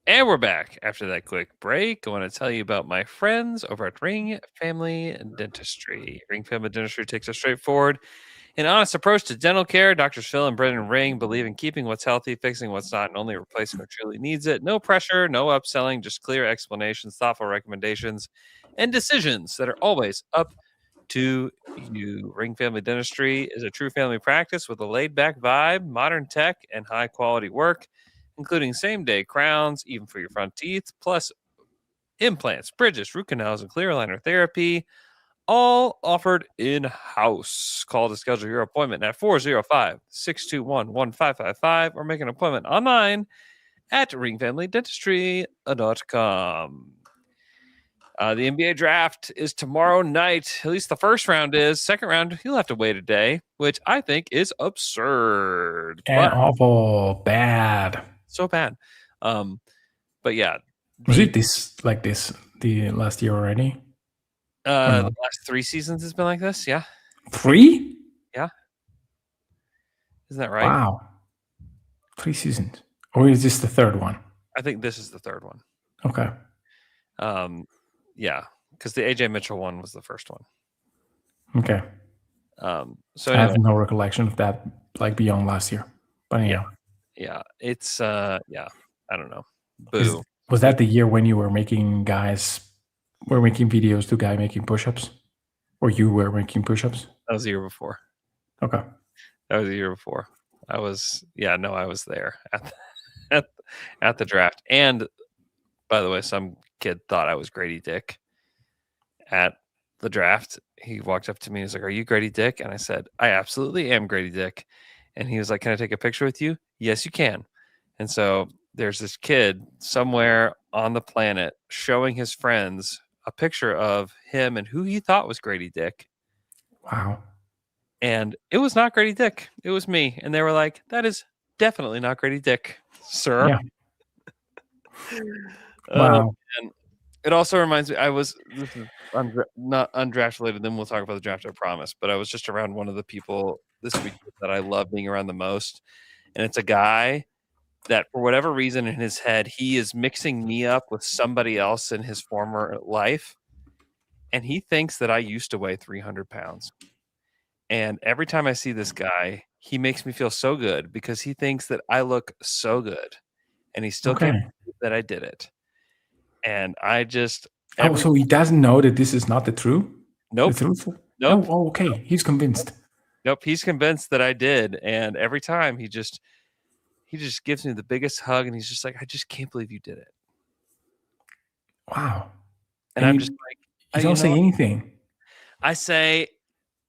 And we're back after that quick break. I want to tell you about my friends over at Ring Family Dentistry. Ring Family Dentistry takes a straightforward and honest approach to dental care. Doctors Phil and Brendan Ring believe in keeping what's healthy, fixing what's not, and only replacing what truly needs it. No pressure, no upselling, just clear explanations, thoughtful recommendations, and decisions that are always up to you. Ring Family Dentistry is a true family practice with a laid-back vibe, modern tech, and high-quality work, including same-day crowns, even for your front teeth, plus implants, bridges, root canals, and clear aligner therapy, all offered in-house. Call to schedule your appointment at 405-621-1555 or make an appointment online at ringfamilydentistry.com. The NBA draft is tomorrow night. At least the first round is. Second round, you'll have to wait a day, which I think is absurd. And awful bad. So bad. But yeah. Was it the last year already? The last 3 seasons has been like this, yeah. 3? Yeah. Isn't that right? Wow. 3 seasons. Or is this the third one? I think this is the third one. Okay. Yeah, because the AJ Mitchell one was the first one. Okay. So I anyway. have no recollection of that, like beyond last year. But anyhow. Yeah. It's I don't know. Boo. Was that the year when you were making videos to guy making push-ups? Or you were making push-ups? That was the year before. Okay. That was the year before. I was there at the draft. And by the way, some kid thought I was Grady Dick at the draft. He walked up to me and was like, "Are you Grady Dick?" And I said, "I absolutely am Grady Dick." And he was like, "Can I take a picture with you?" "Yes, you can." And so there's this kid somewhere on the planet showing his friends a picture of him and who he thought was Grady Dick. Wow. And it was not Grady Dick. It was me. And they were like, "That is definitely not Grady Dick, sir." Yeah. Wow. And it also reminds me, not undraft related, then we'll talk about the draft, I promise. But I was just around one of the people this week that I love being around the most. And it's a guy that for whatever reason in his head, he is mixing me up with somebody else in his former life. And he thinks that I used to weigh 300 pounds. And every time I see this guy, he makes me feel so good because he thinks that I look so good. And he still can't believe that I did it. And I just... so he doesn't know that this is not the truth? Nope. The truth? Nope. Oh, okay. He's convinced. Nope. He's convinced that I did. And every time he just gives me the biggest hug and he's just like, "I just can't believe you did it." Wow. And I'm just like... You don't say anything. I say,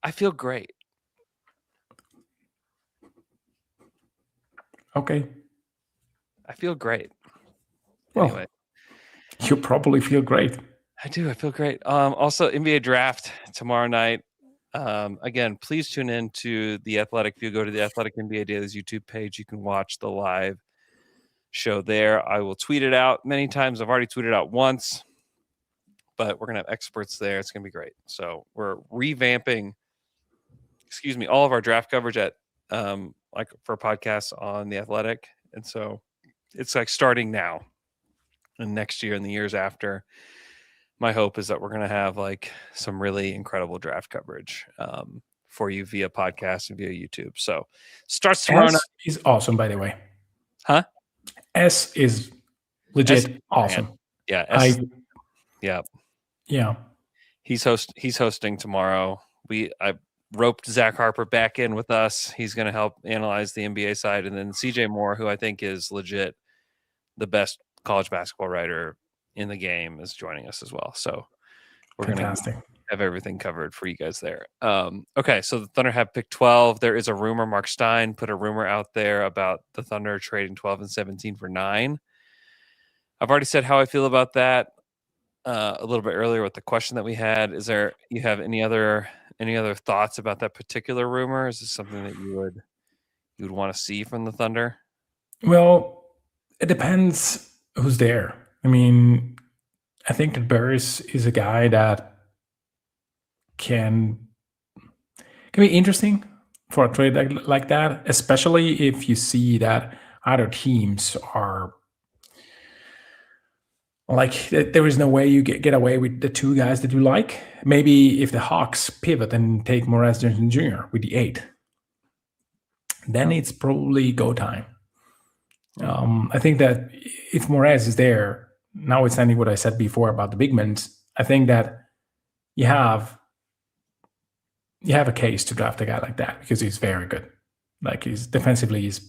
"I feel great." Okay. I feel great. Well, anyway. You probably feel great. I do. I feel great. Also, NBA draft tomorrow night. Again, please tune in to The Athletic. If you go to the Athletic NBA Daily's YouTube page, you can watch the live show there. I will tweet it out many times. I've already tweeted out once, but we're going to have experts there. It's going to be great. So we're revamping, all of our draft coverage at for podcasts on The Athletic. And so it's like starting now and next year and the years after. My hope is that we're going to have like some really incredible draft coverage for you via podcast and via YouTube. So starts tomorrow night. He's awesome, by the way. Huh? S is legit S is awesome. man. Yeah, S, Yeah. he's hosting tomorrow. I roped Zach Harper back in with us. He's going to help analyze the NBA side, and then CJ Moore, who I think is legit the best college basketball writer in the game, is joining us as well. So we're going to have everything covered for you guys there. Okay, so the Thunder have pick 12. There is a rumor. Mark Stein put a rumor out there about the Thunder trading 12 and 17 for 9. I've already said how I feel about that a little bit earlier with the question that we had. You have any other thoughts about that particular rumor? Is this something that you would want to see from the Thunder? Well, it depends who's there. I mean, I think that Burris is a guy that can be interesting for a trade like that, especially if you see that other teams are like, there is no way you get away with the 2 guys that you like. Maybe if the Hawks pivot and take Morez Johnson Jr. with the 8, then it's probably go time. I think that if Morez is there, notwithstanding what I said before about the big men, I think that you have a case to draft a guy like that because he's very good. Like, he's defensively is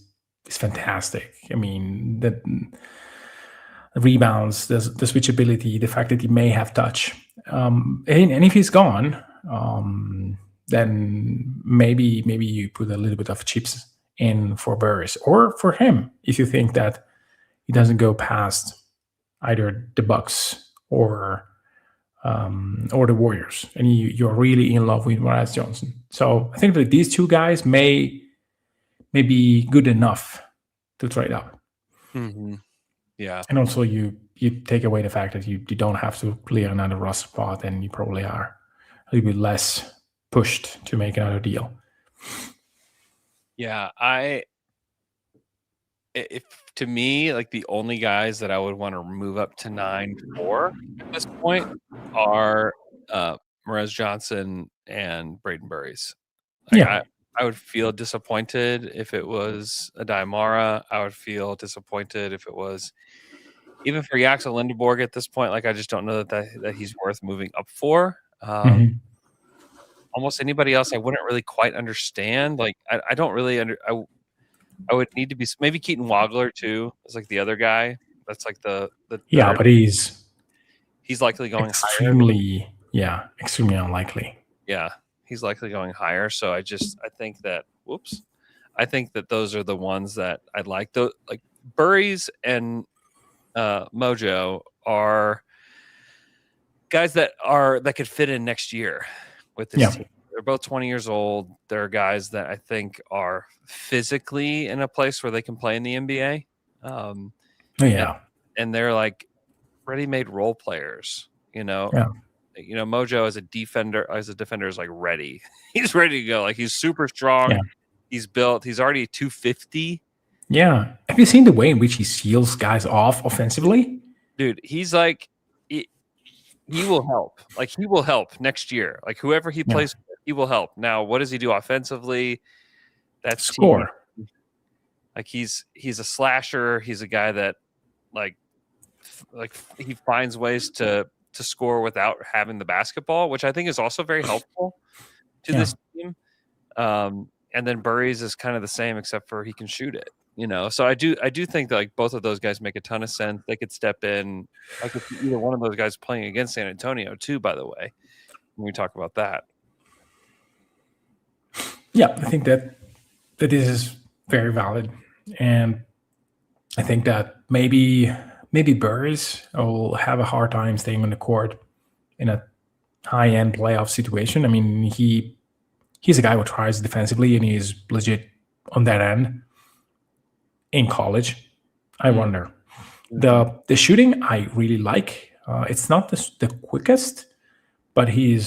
fantastic. I mean, the rebounds, the switchability, the fact that he may have touch, and if he's gone, then maybe you put a little bit of chips in for Burris or for him if you think that he doesn't go past either the Bucks or the Warriors, and you're really in love with Morez Johnson. So I think that these 2 guys may be good enough to trade up. Mm-hmm. Yeah, and also you take away the fact that you don't have to clear another roster spot, and you probably are a little bit less pushed to make another deal. Yeah, if to me, like, the only guys that I would want to move up to 9 for at this point are Morez Johnson and Braden Burries. Like, I would feel disappointed if it was a Daimara. I would feel disappointed if it was even for Jackson Lindeborg at this point. Like, I just don't know that he's worth moving up for. Almost anybody else I wouldn't really quite understand. Like, I don't really I would need to be maybe Keaton Wagler too. Is like the other guy. That's like the but he's likely going extremely higher. Extremely unlikely. Yeah, he's likely going higher. So I think that those are the ones that I'd like. Though, like, Burries and Mojo are guys that could fit in next year with this team. They're both 20 years old. They're guys that I think are physically in a place where they can play in the NBA. And they're like ready-made role players. Mojo as a defender is like ready. He's ready to go. Like, he's super strong. Yeah. He's built. He's already 250. Yeah. Have you seen the way in which he seals guys off offensively? Dude, he's like, he will help. Like, he will help next year. Like, whoever he plays with, he will help. Now, what does he do offensively? That's score. Like, he's a slasher. He's a guy that like he finds ways to score without having the basketball, which I think is also very helpful to this team. And then Burries is kind of the same, except for he can shoot it. So I do think that, like, both of those guys make a ton of sense. They could step in. I could see either one of those guys playing against San Antonio too, by the way, when we talk about that. Yeah, I think that this is very valid. And I think that maybe Burris will have a hard time staying on the court in a high-end playoff situation. I mean, he's a guy who tries defensively, and he's legit on that end. In college, I wonder. The shooting I really like. It's not the quickest, but he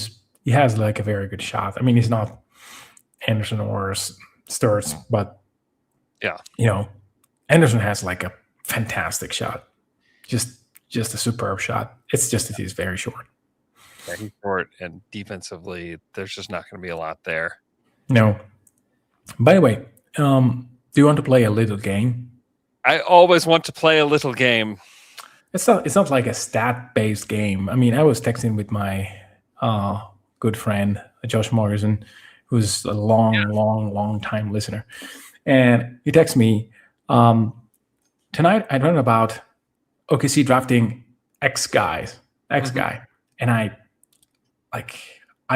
has like a very good shot. I mean, he's not Anderson or Sturz, but Anderson has like a fantastic shot, just a superb shot. It's just that he's very short. Yeah, he's short, and defensively, there's just not going to be a lot there. No. By the way, do you want to play a little game? I always want to play a little game. It's not like a stat based game. I mean, I was texting with my good friend Josh Morrison, who's a long time listener, and he texted me tonight. I learned about OKC drafting X guy, and I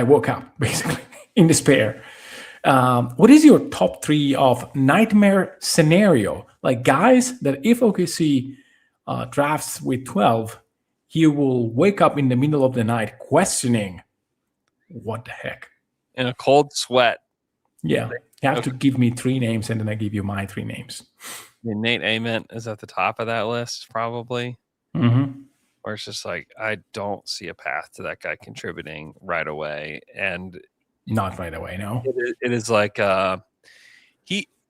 woke up basically in despair. What is your top 3 of nightmare scenario? Like guys that if OKC drafts with 12, he will wake up in the middle of the night questioning, what the heck? In a cold sweat. Yeah, you have to give me 3 names, and then I give you my 3 names. Nate Ament is at the top of that list, probably. Mm-hmm. Where it's just like, I don't see a path to that guy contributing right away. And not right away, no. It is like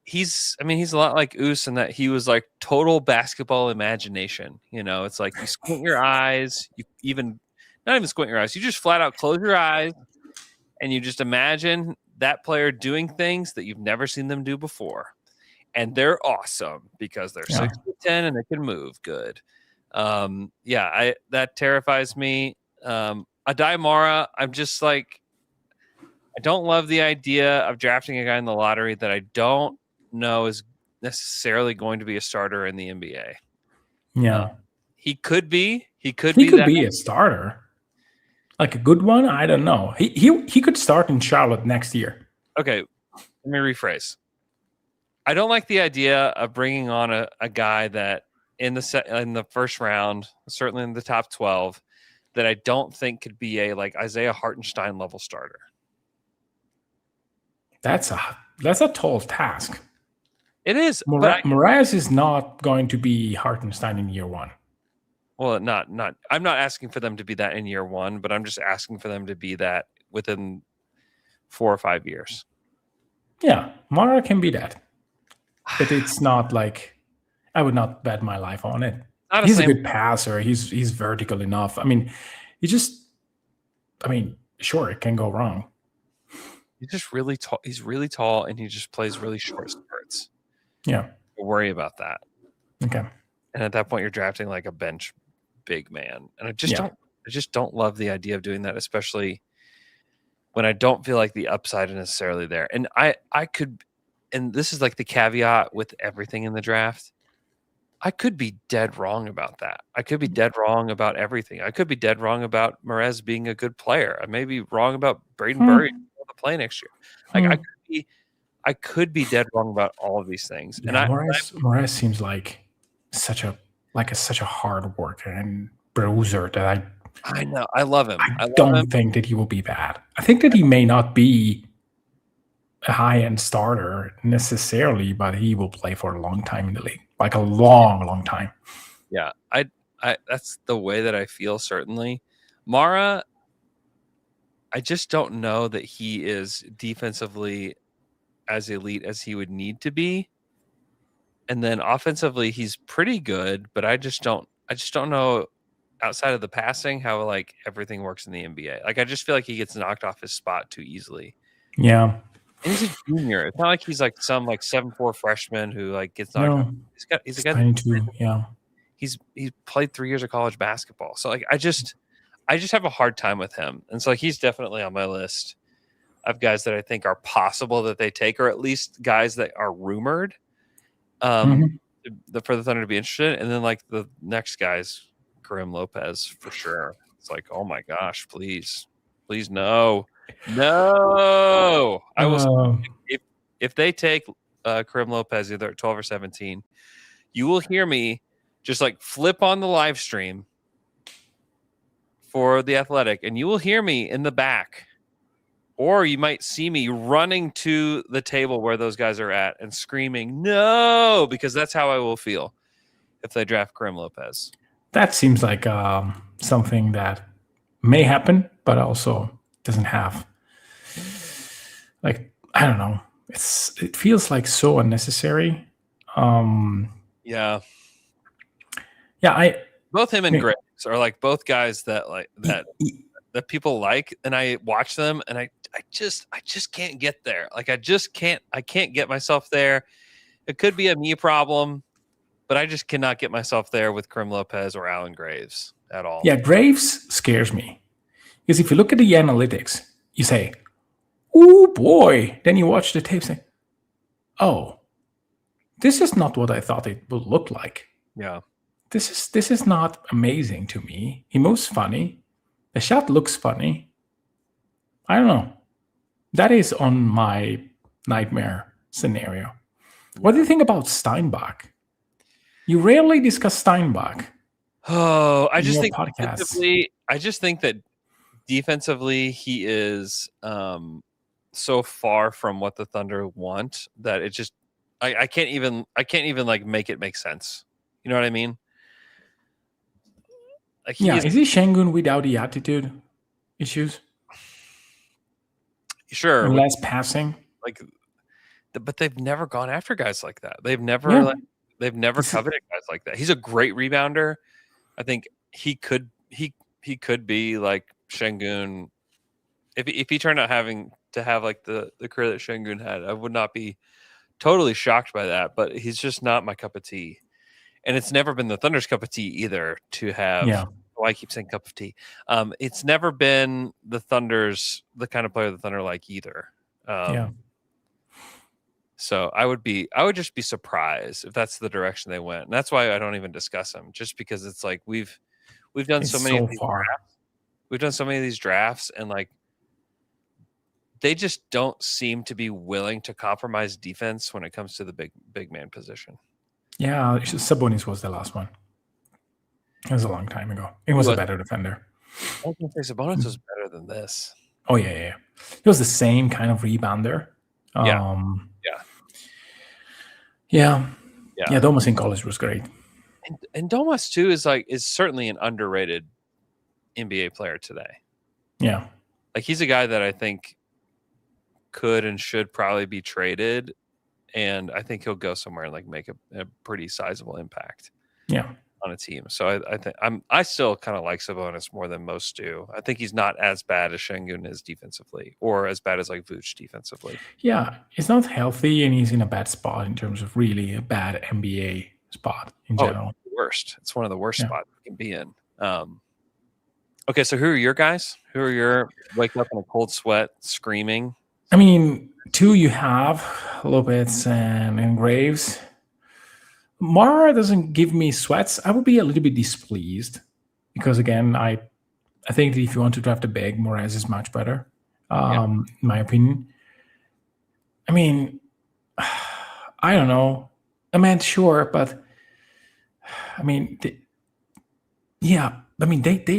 he's a lot like Oos in that he was like total basketball imagination. It's like you squint your eyes, not even squint your eyes, you just flat out close your eyes and you just imagine that player doing things that you've never seen them do before. And they're awesome because they're 6'10" and they can move good. That terrifies me. Adai Mara, I'm just like, I don't love the idea of drafting a guy in the lottery that I don't know is necessarily going to be a starter in the NBA. Yeah. He could be. He could be a starter. Like a good one? I don't know. He could start in Charlotte next year. Okay, let me rephrase. I don't like the idea of bringing on a guy that in the first round, certainly in the top 12, that I don't think could be a like Isaiah Hartenstein level starter. That's a tall task. It is. Moraes is not going to be Hartenstein in year 1. Well, not. I'm not asking for them to be that in year 1, but I'm just asking for them to be that within 4 or 5 years. Yeah, Mara can be that, but it's not like I would not bet my life on it. He's a good passer. He's vertical enough. I mean, sure, it can go wrong. He's just really tall. He's really tall, and he just plays really short spurts. Yeah, don't worry about that. Okay. And at that point, you're drafting like a bench big man, and I just don't love the idea of doing that, especially when I don't feel like the upside is necessarily there. And I could, and this is like the caveat with everything in the draft. I could be dead wrong about that. I could be dead wrong about everything. I could be dead wrong about Merez being a good player. I may be wrong about Braden Burry on the play next year. Like I could be dead wrong about all of these things. Yeah, and Merez seems like such a hard worker and bruiser that I know. I love him. I don't think that he will be bad. I think that he may not be a high-end starter necessarily, but he will play for a long time in the league, like a long time. Yeah, I that's the way that I feel. Certainly, Mara. I just don't know that he is defensively as elite as he would need to be, and then offensively he's pretty good, but I just don't know outside of the passing how like everything works in the NBA. Like I just feel like he gets knocked off his spot too easily. Yeah. And he's a junior. It's not like he's like some like 7'4" freshman who like gets knocked off. He's a guy 22, yeah. He's played 3 years of college basketball. So like I just have a hard time with him. And so like, he's definitely on my list of guys that I think are possible that they take, or at least guys that are rumored for the Thunder to be interested. And then like the next guy's Karim Lopez for sure. It's like, oh my gosh, please no. I will. If they take Karim Lopez either at 12 or 17, you will hear me just like flip on the live stream for The Athletic, and you will hear me in the back, or you might see me running to the table where those guys are at and screaming no, because that's how I will feel if they draft Karim Lopez. That seems like something that may happen, but also doesn't have, like, I don't know. It feels like so unnecessary. Yeah. Both him and Graves are like both guys that like that people like, and I watch them, and I just can't get there. Like I can't get myself there. It could be a me problem. but I just cannot get myself there with Krim Lopez or Alan Graves at all. Yeah, Graves scares me. Because if you look at the analytics, you say, "Oh boy." Then you watch the tape and say, "Oh, this is not what I thought it would look like. Yeah. This is not amazing to me. He moves funny. The shot looks funny. I don't know. That is on my nightmare scenario." What do you think about Steinbach? You rarely discuss Steinbach. Oh, I in just your think podcasts. defensively, that defensively he is so far from what the Thunder want that it just I can't even like make it make sense. You know what I mean? Like Yeah, is he Şengün without the attitude issues sure and with, less passing? like, but they've never gone after guys like that. They've never Yeah. they've never coveted guys like that. He's a great rebounder. I think he could be like Şengün if he turned out having to have like the career that Şengün had. I would not be totally shocked by that, but he's just not my cup of tea. And it's never been the Thunder's cup of tea either to have. Yeah. Oh, I keep saying cup of tea. It's never been the kind of player the Thunder like either. Yeah. So I would just be surprised if that's the direction they went. And that's why I don't even discuss them, just because it's like we've done It's so many so of these far. drafts. We've done so many of these drafts, and like they just don't seem to be willing to compromise defense when it comes to the big man position. Yeah, Sabonis was the last one. It was a long time ago. He was a better defender. I don't think Sabonis was better than this. Oh, yeah. He was the same kind of rebounder. Yeah, Domas in college was great. And Domas too is certainly an underrated NBA player today. Yeah. Like he's a guy that I think could and should probably be traded, and I think he'll go somewhere and like make a pretty sizable impact. Yeah. On a team. So I think I still kind of like Sabonis more than most do. I think he's not as bad as Şengün is defensively, or as bad as like Vooch defensively. Yeah, he's not healthy, and he's in a bad spot in terms of really a bad NBA spot in general. It's the worst. It's one of the worst spots you can be in. Okay, so who are your guys? Who are your wake up in a cold sweat screaming? I mean, two you have Lopez and Graves. Mara doesn't give me sweats. I would be a little bit displeased because, again, I think that if you want to draft a big, Morez is much better, in my opinion. I mean, I don't know. I mean, sure, but I mean, they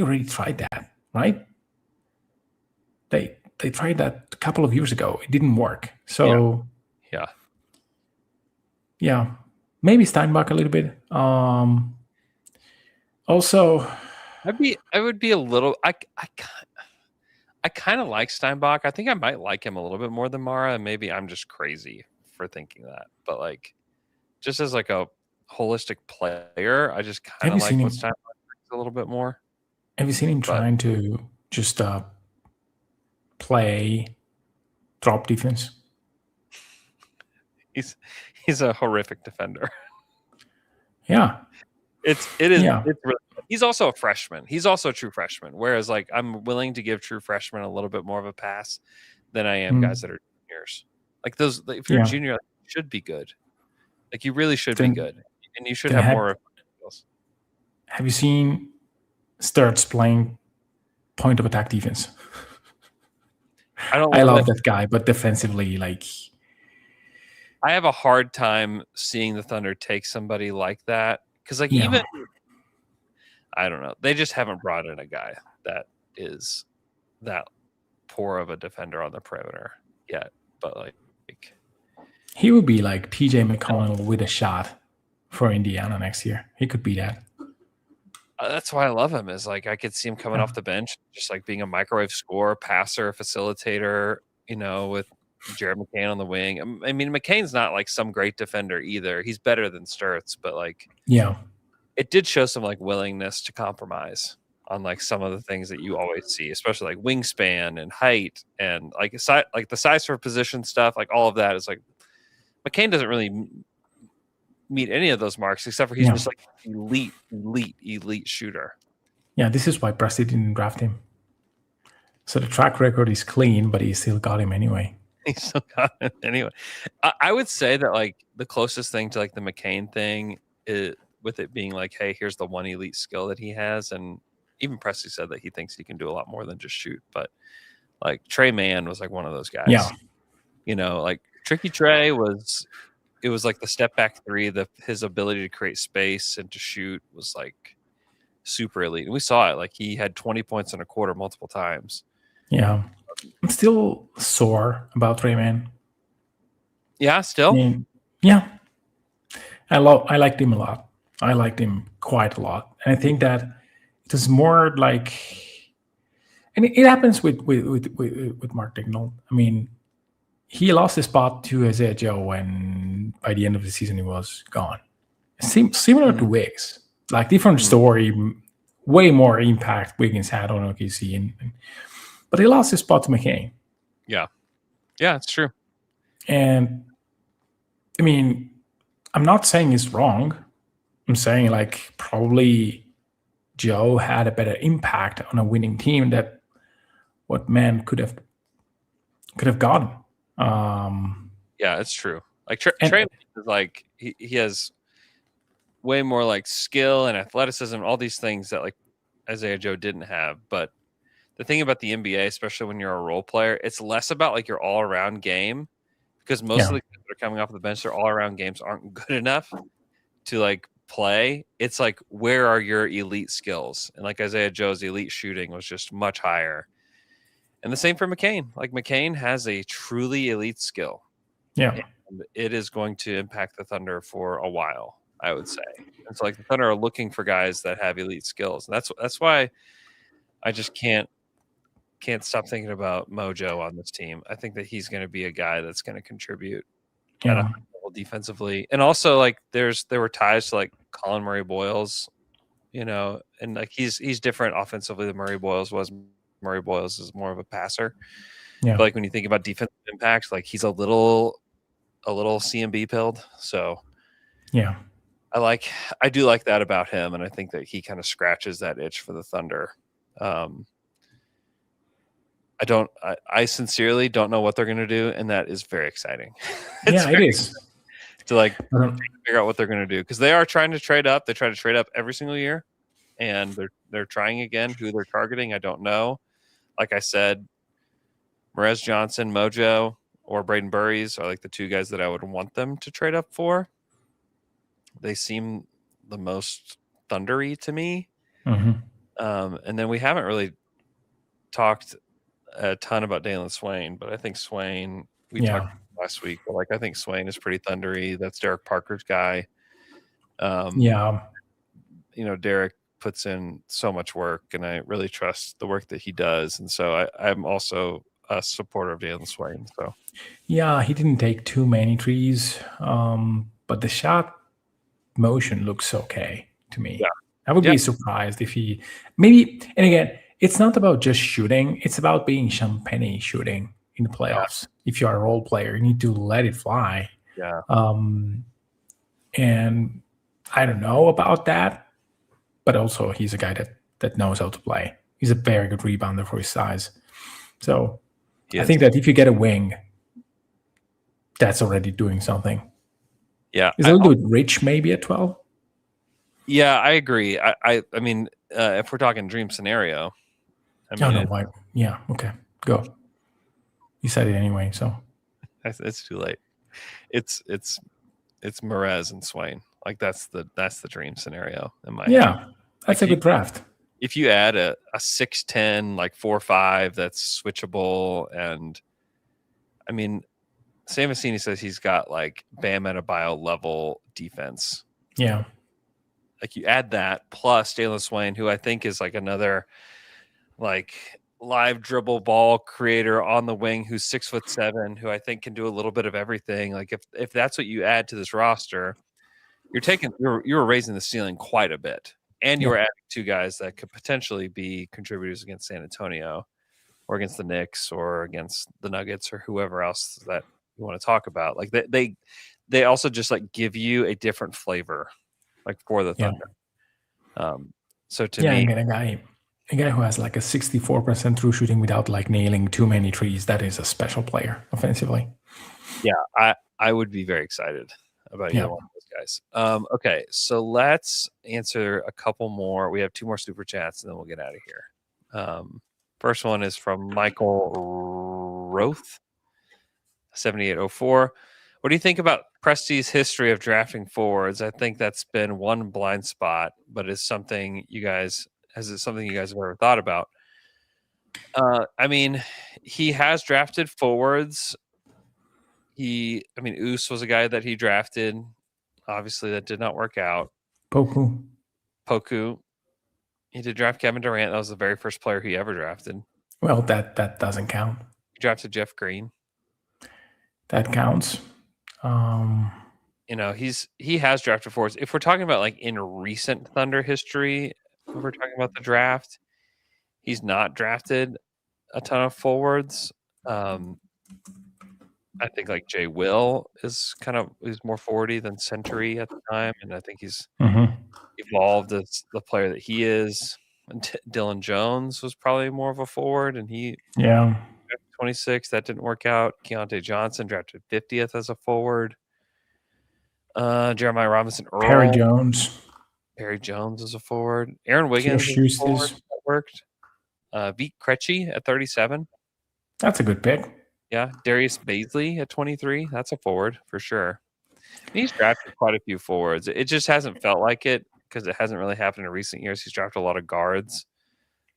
already tried that, right? They tried that a couple of years ago. It didn't work. So, yeah. Maybe Steinbach a little bit. Also, I would be a little. I kind of like Steinbach. I think I might like him a little bit more than Mara, and maybe I'm just crazy for thinking that. But like, just as like a holistic player, I just kind of like what Steinbach brings a little bit more. Have you seen him trying to just play drop defense? He's a horrific defender. Yeah. It is. Yeah. It's really, he's also a freshman. He's also a true freshman. Whereas like I'm willing to give true freshmen a little bit more of a pass than I am guys that are juniors. Like those, if you're a junior, like, you should be good. Like you really should be good. And you should have more skills. Have you seen Sturts playing point of attack defense? I love that guy, but defensively, like I have a hard time seeing the Thunder take somebody like that because, like, even I don't know, they just haven't brought in a guy that is that poor of a defender on the perimeter yet. But like he would be like TJ McConnell with a shot for Indiana next year. He could be that. That's why I love him. Is like I could see him coming off the bench, just like being a microwave scorer, passer, facilitator. You know, with Jared McCain on the wing. I mean, McCain's not like some great defender either. He's better than Sturts, but like, it did show some like willingness to compromise on like some of the things that you always see, especially like wingspan and height and like the size for position stuff. Like all of that is like McCain doesn't really meet any of those marks except for he's just like elite shooter. Yeah, this is why Presti didn't draft him. So the track record is clean, but he still got him anyway. He still got him anyway. I would say that like the closest thing to like the McCain thing is with it being like, hey, here's the one elite skill that he has, and even Presti said that he thinks he can do a lot more than just shoot. But like Trey Mann was like one of those guys. Yeah, like Tricky Trey was like the step back three. His ability to create space and to shoot was like super elite, and we saw it. Like he had 20 points in a quarter multiple times. Yeah, I'm still sore about Trey Mann. Yeah, still. Yeah, I liked him a lot. I liked him quite a lot, and I think that it was more like, and it happens with Mark Dignall. I mean, he lost his spot to Isaiah Joe when by the end of the season he was gone. Similar to Wiggs, like different story, way more impact Wiggins had on OKC, but he lost his spot to McCain. Yeah, it's true. And I mean, I'm not saying it's wrong. I'm saying like probably Joe had a better impact on a winning team that what Mann could have gotten. Yeah, it's true. Like Trey is like he has way more like skill and athleticism, all these things that like Isaiah Joe didn't have. But the thing about the NBA, especially when you're a role player, it's less about like your all around game, because most of the guys that are coming off the bench, their all around games aren't good enough to like play. It's like, where are your elite skills? And like Isaiah Joe's elite shooting was just much higher. And the same for McCain. Like McCain has a truly elite skill. Yeah. And it is going to impact the Thunder for a while, I would say. And so like the Thunder are looking for guys that have elite skills. And that's why I just can't stop thinking about Mojo on this team. I think that he's going to be a guy that's going to contribute at a high level defensively. And also like there were ties to like Colin Murray Boyles, and like he's different offensively than Murray Boyles was. Murray Boyles is more of a passer. Yeah. But like when you think about defensive impact, like he's a little CMB pilled. So yeah, I do like that about him, and I think that he kind of scratches that itch for the Thunder. I sincerely don't know what they're going to do, and that is very exciting. It is to like figure out what they're going to do, because they are trying to trade up. They try to trade up every single year, and they're trying again. Who they're targeting, I don't know. Like I said, Merez Johnson, Mojo, or Braden Burries are like the two guys that I would want them to trade up for. They seem the most thundery to me. Mm-hmm. And then we haven't really talked a ton about Dalen Swain, but I think Swain, we talked last week, but like I think Swain is pretty thundery. That's Derek Parker's guy. Derek puts in so much work, and I really trust the work that he does. And so I'm also a supporter of Dalen Swain. So yeah, he didn't take too many threes, but the shot motion looks okay to me. Yeah. I would be surprised if he maybe. And again, it's not about just shooting; it's about being champagne shooting in the playoffs. Yeah. If you are a role player, you need to let it fly. Yeah. And I don't know about that, but also he's a guy that knows how to play. He's a very good rebounder for his size. So I think that if you get a wing, that's already doing something. Yeah. Is it a little bit rich maybe at 12? Yeah, I agree. I mean, if we're talking dream scenario, why? Yeah, okay, go. You said it anyway, so it's too late. It's Merez and Swain. Like that's the dream scenario in my opinion. That's a good draft. If you add a 6'10", like 4'5", that's switchable, and I mean, Sam Vecini says he's got like Bam Adebayo level defense. Yeah. Like you add that plus Dalen Swain, who I think is like another like live dribble ball creator on the wing, who's 6'7", who I think can do a little bit of everything. Like if that's what you add to this roster, you're raising the ceiling quite a bit, and you're adding two guys that could potentially be contributors against San Antonio, or against the Knicks, or against the Nuggets, or whoever else that you want to talk about. Like they also just like give you a different flavor, like for the Yeah. Thunder. So to Yeah, me, and get a guy who has like a 64% true shooting without like nailing too many trees. That is a special player offensively. yeah, I would be very excited about either Yeah. one of those guys. Okay, so let's answer a couple more. We have 2 more super chats, and then we'll get out of here. First one is from Michael Roth, 7804. What do you think about Presti's history of drafting forwards? I think that's been one blind spot, but it's something you guys have ever thought about? I mean, he has drafted forwards. Oos was a guy that he drafted. Obviously, that did not work out. Poku. He did draft Kevin Durant. That was the very first player he ever drafted. Well, that doesn't count. He drafted Jeff Green. That counts. He has drafted forwards. If we're talking about like in recent Thunder history, if we're talking about the draft, he's not drafted a ton of forwards. I think like Jay Will is more forwardy than century at the time, and I think he's evolved as the player that he is. And Dylan Jones was probably more of a forward, and he drafted 26. That didn't work out. Keontae Johnson drafted 50th as a forward. Jeremiah Robinson Earl. Perry Jones is a forward. Aaron Wiggins is a forward. That worked. Vít Krejci at 37. That's a good pick. Yeah. Darius Baisley at 23. That's a forward for sure. He's drafted quite a few forwards. It just hasn't felt like it because it hasn't really happened in recent years. He's drafted a lot of guards.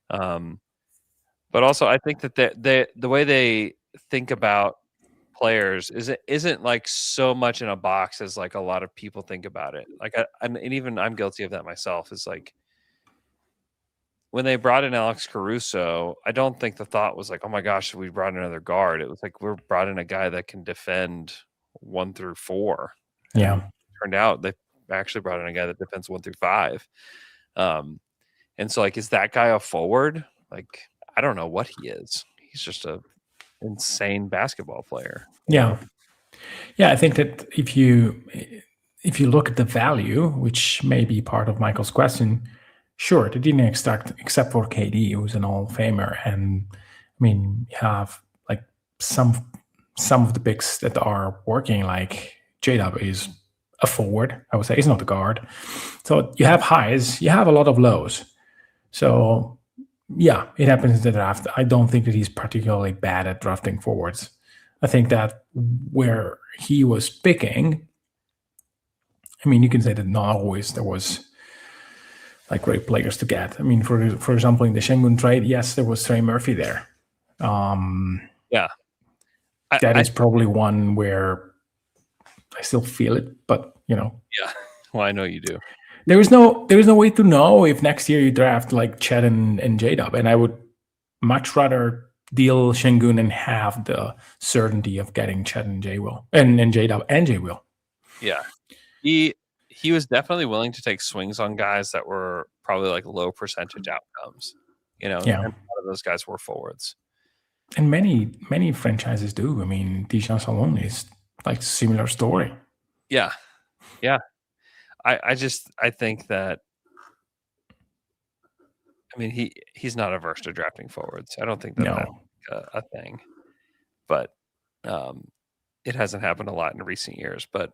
But also I think that the way they think about players isn't like so much in a box as like a lot of people think about it. Like and even I'm guilty of that myself. Is like when they brought in Alex Caruso, I don't think the thought was like, oh my gosh, we brought in another guard. It was like we're brought in a guy that can defend 1 through 4. Yeah. And it turned out they actually brought in a guy that defends 1 through 5. And so like, is that guy a forward? Like, I don't know what he is. He's just a insane basketball player. Yeah. I think that if you look at the value, which may be part of Michael's question, sure, they didn't except for KD, who's an all-famer, and I mean, you have like some of the picks that are working. Like J-Dub is a forward, I would say. He's not a guard. So you have highs, you have a lot of lows. So yeah, it happens in the draft. I don't think that he's particularly bad at drafting forwards. I think that where he was picking, I mean, you can say that not always there was like great players to get. I mean, for example, in the Şengün trade, yes, there was Trey Murphy there. Yeah. That is probably one where I still feel it, but Yeah. Well, I know you do. There is no way to know if next year you draft like Chet and J-Dub, and I would much rather deal Şengün and have the certainty of getting Chet and J-Will and J-Dub and J-Will. Yeah. He was definitely willing to take swings on guys that were probably like low percentage outcomes. And a lot of those guys were forwards. And many franchises do. I mean, Dijon Salon is like similar story. Yeah. I think that, I mean, he's not averse to drafting forwards. I don't think that's a thing, but it hasn't happened a lot in recent years. But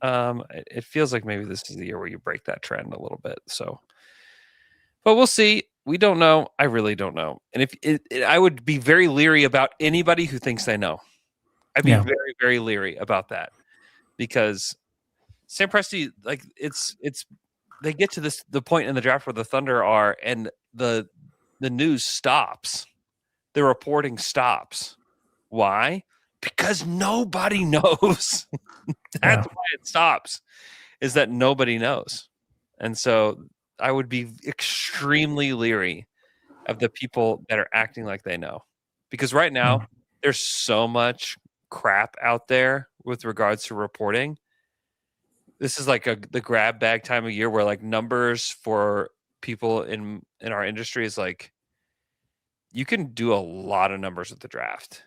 it feels like maybe this is the year where you break that trend a little bit. So, but we'll see. We don't know. I really don't know. And I would be very leery about anybody who thinks they know. I'd be very, very leery about that because Sam Presti, like they get to the point in the draft where the Thunder are, and the news stops, the reporting stops. Why? Because nobody knows. That's why it stops. Is that nobody knows, and so I would be extremely leery of the people that are acting like they know, because right now there's so much crap out there with regards to reporting. This is like the grab bag time of year where like numbers for people in our industry is like, you can do a lot of numbers with the draft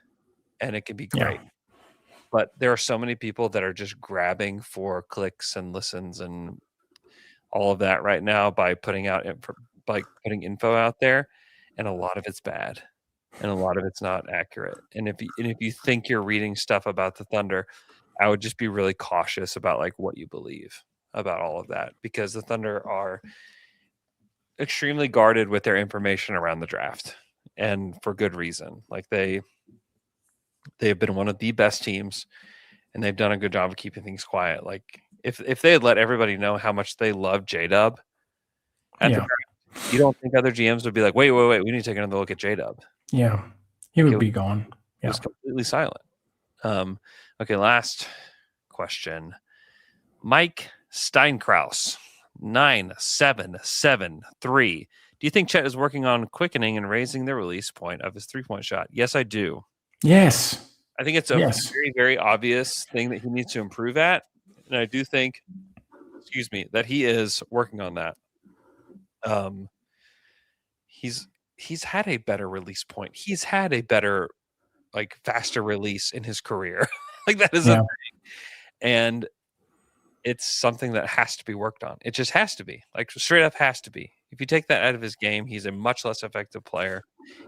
and it can be great. but there are so many people that are just grabbing for clicks and listens and all of that right now by putting info out there, and a lot of it's bad, and a lot of it's not accurate. And if you think you're reading stuff about the Thunder, I would just be really cautious about like what you believe about all of that, because the Thunder are extremely guarded with their information around the draft, and for good reason. Like they have been one of the best teams, and they've done a good job of keeping things quiet. Like if they had let everybody know how much they love J-Dub at the draft, you don't think other GMs would be like, wait, we need to take another look at J-Dub? Yeah, he would be gone. It was completely silent. Okay, last question. Mike Steinkraus, 9773. Do you think Chet is working on quickening and raising the release point of his three-point shot? Yes, I do. Yes. I think it's a very, very obvious thing that he needs to improve at. And I do think, that he is working on that. He's had a better release point. He's had a better, like, faster release in his career. Like, that is a thing. And it's something that has to be worked on. It just has to be. Like, straight up has to be. If you take that out of his game, he's a much less effective player.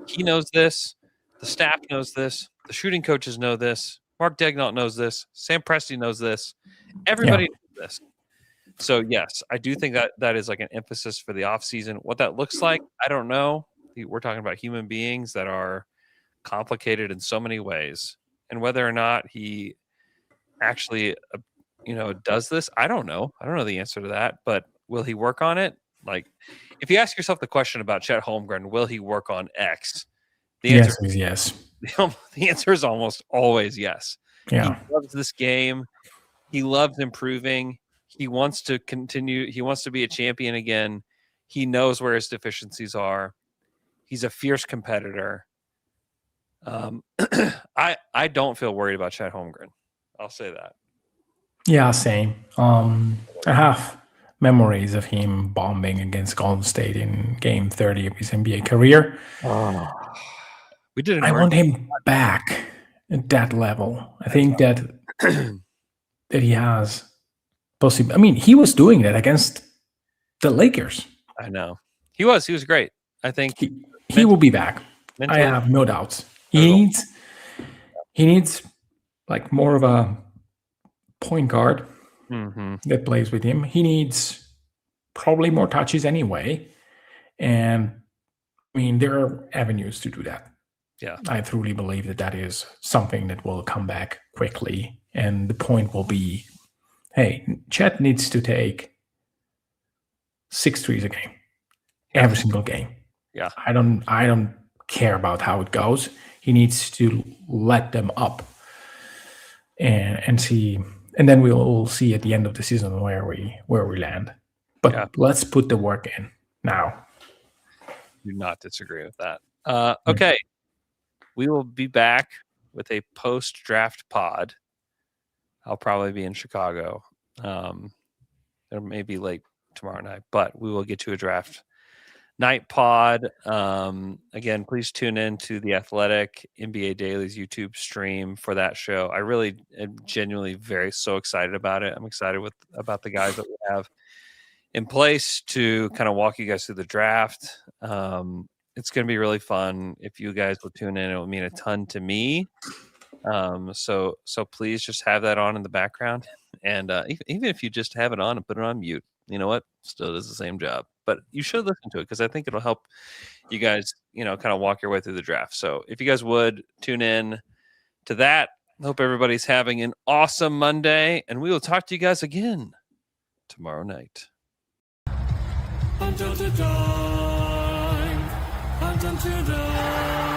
He knows this. The staff knows this. The shooting coaches know this. Mark Daigneault knows this. Sam Presti knows this. Everybody knows this. So, yes, I do think that is like an emphasis for the offseason. What that looks like, I don't know. We're talking about human beings that are complicated in so many ways. And whether or not he actually, does this, I don't know. I don't know the answer to that. But will he work on it? Like, if you ask yourself the question about Chet Holmgren, will he work on X? The answer is yes. The answer is almost always yes. Yeah. He loves this game. He loves improving. He wants to continue. He wants to be a champion again. He knows where his deficiencies are. He's a fierce competitor. I don't feel worried about Chet Holmgren. I'll say that. Yeah, same. I have memories of him bombing against Golden State in Game 30 of his NBA career. We did. I want him back at that level. I think that he has possible. I mean, he was doing that against the Lakers. I know he was. He was great. I think he will be back. I have no doubts. He needs like more of a point guard that plays with him. He needs probably more touches anyway. And I mean, there are avenues to do that. Yeah. I truly believe that is something that will come back quickly. And the point will be, hey, Chet needs to take 6 threes a game, every single game. Yeah. I don't care about how it goes. He needs to let them up and see, and then we'll see at the end of the season where we land. But let's put the work in now. Do not disagree with that. Okay. We will be back with a post-draft pod. I'll probably be in Chicago. It may be late tomorrow night, but we will get to a draft night pod. Again, please tune in to the Athletic NBA Daily's YouTube stream for that show. I really am genuinely so excited about it. I'm excited about the guys that we have in place to kind of walk you guys through the draft. It's going to be really fun. If you guys will tune in, it will mean a ton to me. So please just have that on in the background. And even if you just have it on and put it on mute, you know what? Still does the same job. But you should listen to it because I think it'll help you guys, kind of walk your way through the draft. So if you guys would tune in to that, I hope everybody's having an awesome Monday. And we will talk to you guys again tomorrow night. Until the dawn, until the dawn.